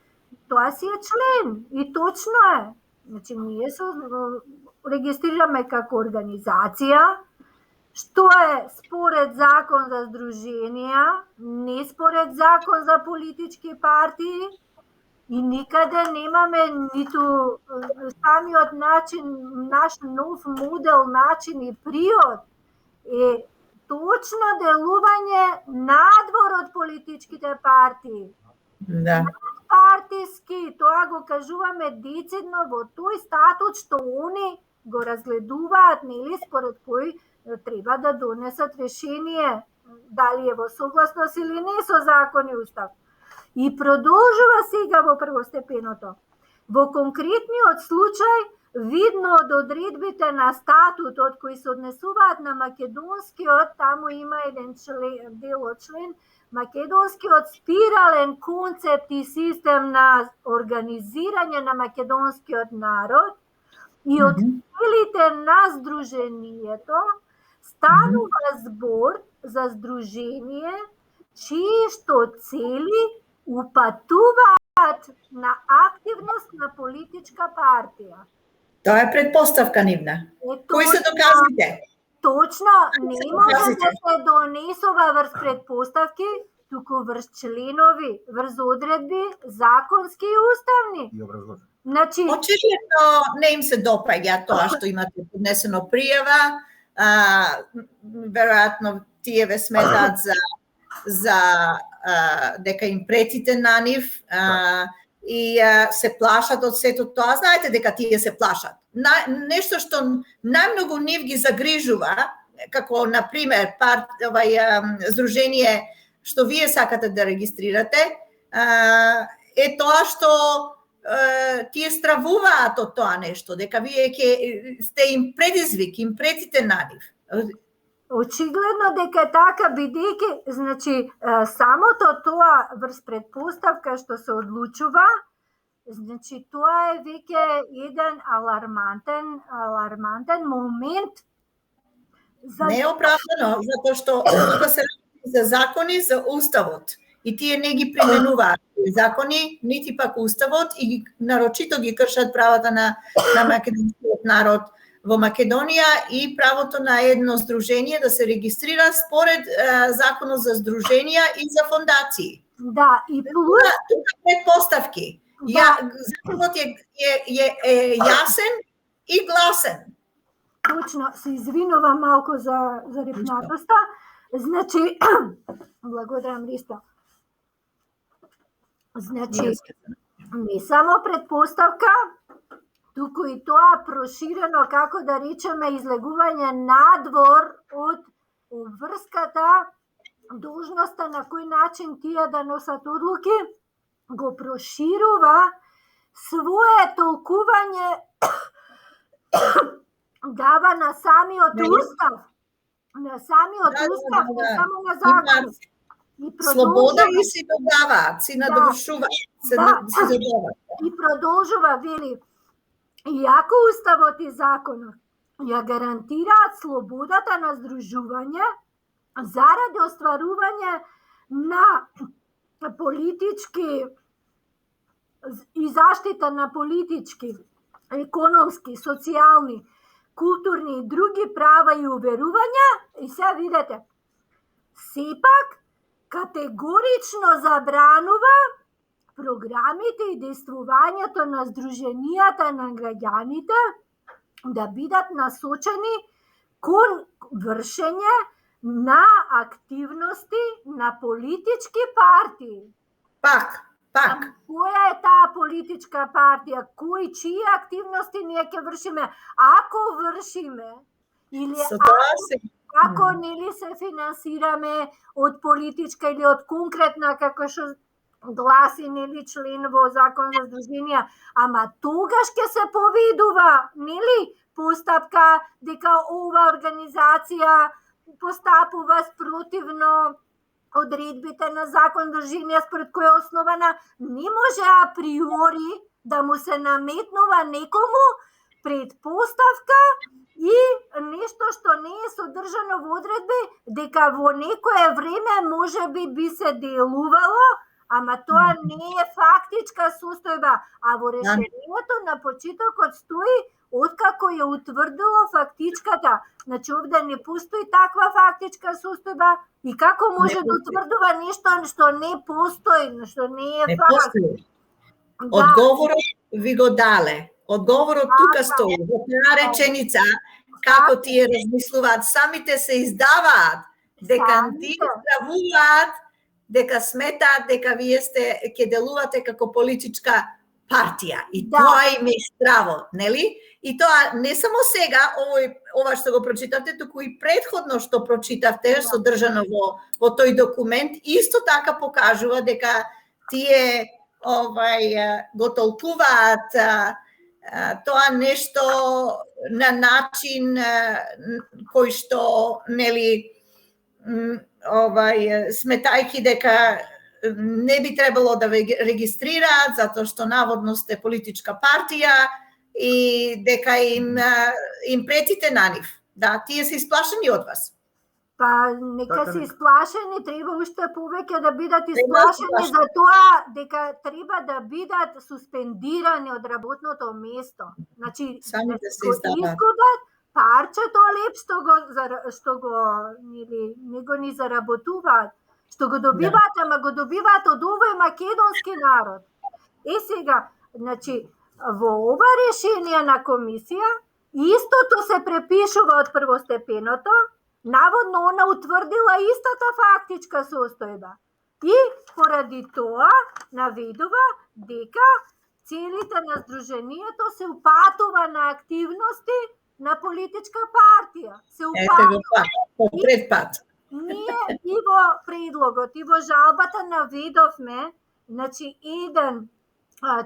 S2: тоа си е член и точно е. Значи, ние се регистрираме како организација, што е според Закон за здруженија, не според Закон за политички партии, и никаде немаме ниту самиот начин, наш нов модел, начин и приод е точно делување надвор од политичките партии.
S1: Да.
S2: Партиски, тоа го кажуваме децидно во тој статут што они го разгледуваат, нели, според кој треба да донесат решение дали е во согласност или не со закон и устав. И продолжува сега во првостепеното. Во конкретниот случај, видно од одредбите на статутот кои се однесуваат на македонскиот, таму има еден дел од член, македонскиот спирален концепт и систем на организирање на македонскиот народ и од целите на здруженијето станува збор за здружение чии што цели упатуваат на активност на политичка партија.
S1: Тоа е предпоставка нивна. Кои се доказите?
S2: Точно, не може да се донесува врз предпоставки, туку врз членови, врз одредби, законски и уставни.
S3: И образложено.
S2: Значи,
S1: очигледно не им се допаѓа тоа што имате поднесено пријава, веројатно тие ве сметаат за дека им претите на нив и се плашат од сето тоа. Знаете дека тие се плашат. Нешто што најмногу нив ги загрижува, како например здружение што вие сакате да регистрирате, е тоа што тие стравуваат од тоа нешто, дека вие сте им предизвик, им претите на нив.
S2: очигледно дека така, бидејќи, значи, самото тоа врз предпоставка што се одлучува, значи, тоа е веќе еден алармантен момент.
S1: Не е оправдано, затоа што тука се работи за закони за уставот и тие не ги применуваат закони, нити пак уставот и нарочито ги кршат правата на македонскиот народ во Македонија и правото на едно здружение да се регистрира според законот за здруженија и за фондации.
S2: Да, и плюс
S1: предпоставки. Законот е јасен и гласен.
S2: Точно, се извинувам малку за репнатоста. Значи, благодарам, Ристо. Значи, не само предпоставка, туку и тоа проширено, како да речеме, излегување надвор од обврската должноста на кој начин тие да носат одлуки, го проширува свое толкување дава на самиот устав. На самиот устав, не само на закон.
S1: Слобода и си додаваат, си надовршуваат, се додаваат.
S2: И продолжува, вели, иако уставот и законот ја гарантираат слободата на здружување заради остварување на политички и заштита на политички, економски, социјални, културни и други права и уверувања, и сега видете, сепак категорично забранува програмите и действувањето на здруженијата на граѓаните да бидат насочени кон вршење на активности на политички партии.
S1: Пак.
S2: Која е таа политичка партија? Чии активности ние ќе вршиме? Ако вршиме, или ако нели се финансираме од политичка или од конкретна, како што гласи нели член во закон за здруженија, ама тогаш ќе се поведува нели постапка дека ова организација постапува спротивно одредбите на закон здруженија според која основана, не може априори да му се наметнува некому предпоставка и нешто што не е содржано во одредби, дека во некое време би се делувало, ама тоа не е фактичка состојба, а во решението на почетокот стои откако ја утврдило фактичката. Значи, овде не постои таква фактичка состојба и како може да утврдува нешто што не постои, што не е факт.
S1: Одговорот ви го дале. Одговорот тука стои. Во таа реченица, како тие размислуваат, самите се издаваат, дека тие стравуваат, дека сметаат дека вие ќе делувате како политичка партија. И тоа им е страво, нели? И тоа не само сега, ова што го прочитавте, туку и претходно што прочитавте, содржано во тој документ, исто така покажува дека тие го толкуваат тоа нешто на начин кој што нели сметајки дека не би требало да ве регистрираат затоа што наводно сте политичка партија и дека им претите на нив. Да, тие се исплашени од вас.
S2: Па нека се исплашени, треба уште повеќе да бидат исплашени за тоа дека треба да бидат суспендирани од работното место. Значи,
S1: Сами да се
S2: изгубат парчето леп што го не го ни заработуваат, што го добиваат, ама го добиваат од овој македонски народ. Сега, значи, во ова решение на комисија, истото се препишува од првостепеното, наводно она утврдила истата фактичка состојба. И поради тоа наведува дека целите на здруженијето се упатува на активности на политичка партија. Се упатува.
S1: Пред пат.
S2: Ние и во предлогот, и во жалбата наведовме, значи, еден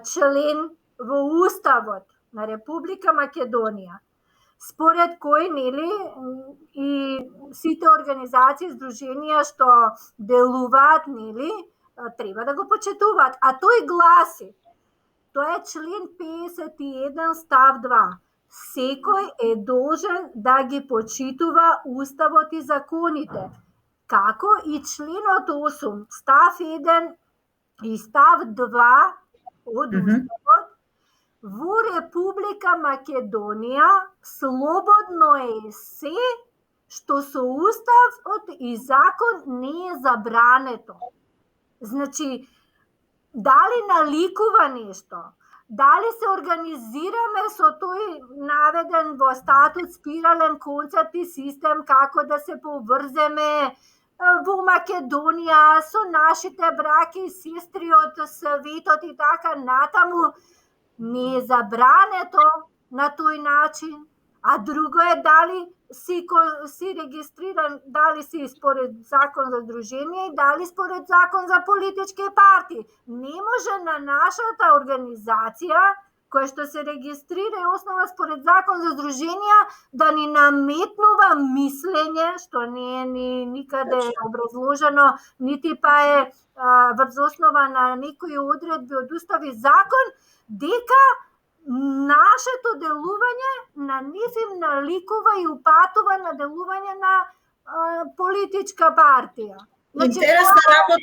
S2: член во Уставот на Република Македонија, според кој и сите организации, здруженија што делуваат, треба да го почитуваат. А тој гласи, тоа е член 51 став 2. Секој е должен да ги почитува Уставот и законите, како и членот 8, став 1 и став 2 од Уставот. Во Република Македонија слободно е се што со Уставот и закон не е забрането. Значи, дали наликува нешто, дали се организираме со тој наведен во статут спирален концепт и систем како да се поврземе во Македонија со нашите браќи и сестри од светот и така натаму, не е забрането на тој начин, а друго е дали си регистриран, дали си според закон за здружение и дали според закон за политички партии. Не може на нашата организација, која што се регистрира и основа според закон за здруженија, да ни наметнува мислење, што не е никаде образложено, нити па е врз основа на некои одредби од Устав и закон, дека нашето делување на нив им наликува и упатува на делување на политичка партија.
S1: Интересна работа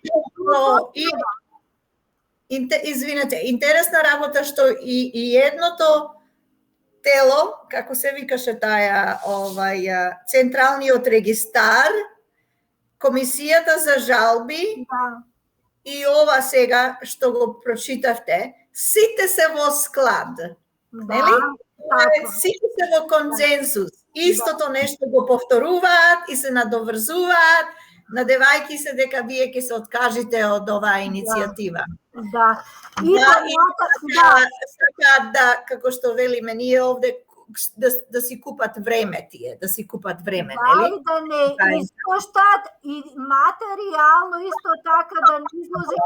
S1: интересна работа што и едното тело, како се викаше таја, централниот регистар, комисијата за жалби, и ова сега што го прочитавте, сите се во склад, нели? Сите се во консенсус. Истото нешто го повторуваат и се надоврзуваат, надевајќи се дека вие ќе се откажите од оваа иницијатива.
S2: Да.
S1: Да, како што велиме ние овде, да си купат време тие, да си купат време, нели?
S2: Да не искоштат и материјално исто така да не изложат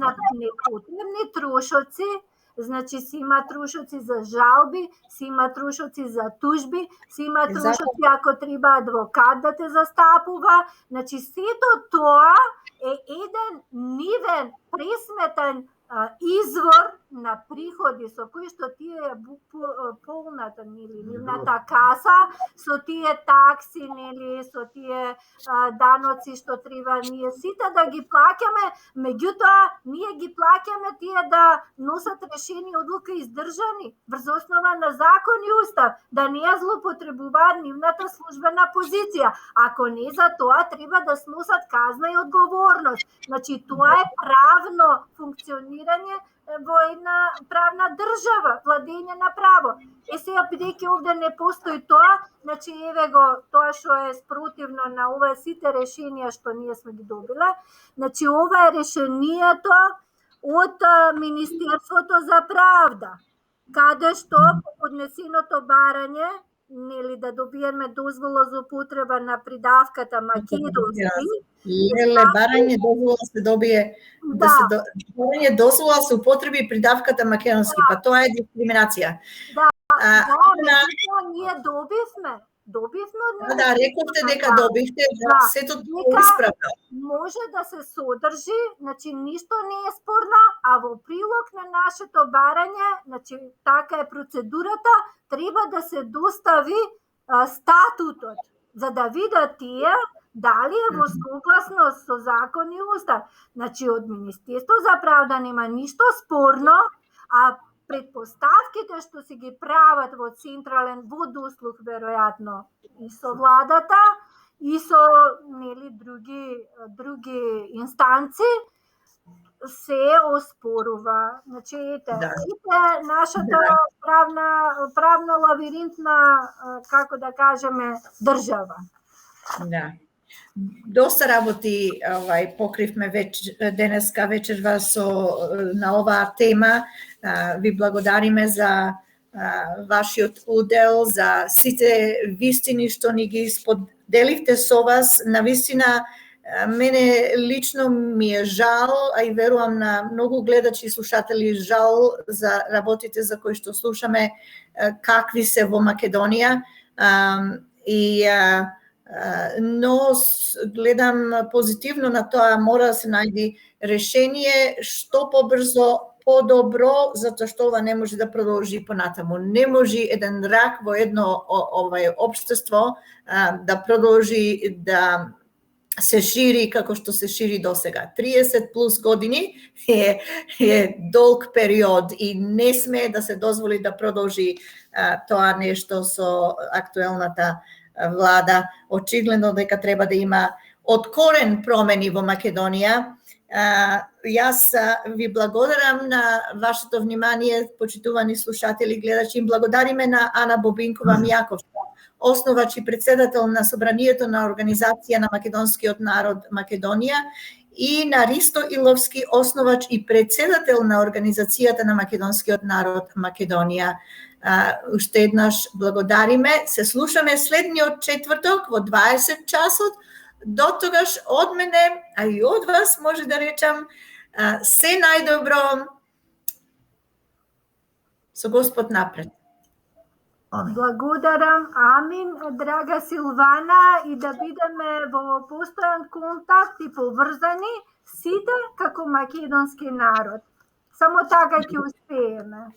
S2: на непотребни трошоци. Значи си има трошоци за жалби, си има трошоци за тужби, си има трошоци ако треба адвокат да те застапува. Значи сето тоа е еден нивен пресметен извор на приходи со кои што тие полната нивната каса, со тие такси, со тие даноци што треба ние сите да ги плаќаме, меѓутоа ние ги плаќаме тие да носат решени одлука издржани врз основа на закон и устав, да не ја злоупотребуваат нивната службена позиција. Ако не, за тоа треба да сносат казна и одговорност. Значи тоа е правно функционирање во една правна држава, владење на право. Сега, бидејќи овде не постои тоа, значи еве го тоа што е спротивно на овие сите решенија што ние сме ги добиле. Значи ова е решението од Министерството за правда, каде што по поднесеното барање нели да добиеме дозвола за употреба на придавката македонски.
S1: Леле, барање дозвола се добие да се барање дозвола се употреби придавката македонски, па тоа е дискриминација.
S2: Да, ние добивме од
S1: Да, рековте дека добивте, сето тоа исправно.
S2: Може да се содржи, значи ништо не е спорно, а во прилог на нашето барање, значи така е процедурата, треба да се достави статутот, за да видат тие дали е во согласност со закон и устав. Значи од Министерство за правда нема ништо спорно, а предпоставките што се ги прават во централен водослуг веројатно и со владата и со нели други инстанци се оспорува. Значи нашата правна лавиринтна, како да кажеме, држава.
S1: Да. Доста работи покривме денеска вечерва на оваа тема. Ви благодариме за вашиот удел, за сите вистини што ни ги споделивте со вас. Навистина, мене лично ми е жал, а и верувам на многу гледачи и слушатели жал за работите за кои што слушаме какви се во Македонија. Но гледам позитивно на тоа, мора да се најде решение што побрзо, подобро, затоа што ова не може да продолжи понатаму. Не може еден рак во едно општество да продолжи да се шири како што се шири досега. 30 плюс години е долг период и не сме да се дозволи да продолжи тоа нешто со актуелната влада. Очигледно дека треба да има од корен промени во Македонија. Јас ви благодарам на вашето внимание, почитувани слушатели, гледачи. Благодариме на Ана Бобинкова Мијаковска, основач и председател на Собранието на Организација на македонскиот народ Македонија, и на Ристо Иловски, основач и председател на Организацијата на македонскиот народ Македонија. Уште еднаш благодариме. Се слушаме следниот четврток во 20 часот. До тогаш од мене, а и од вас, може да речам, се најдобро. Со Господ напред.
S3: Амин.
S2: Благодарам, амин, драга Силвана, и да бидеме во постојан контакт и поврзани сите како македонски народ. Само така ќе успееме.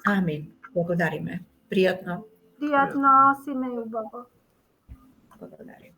S1: Амин. Благодариме. Пријатно.
S2: Пријатно, сине љубаво.
S1: Благодариме.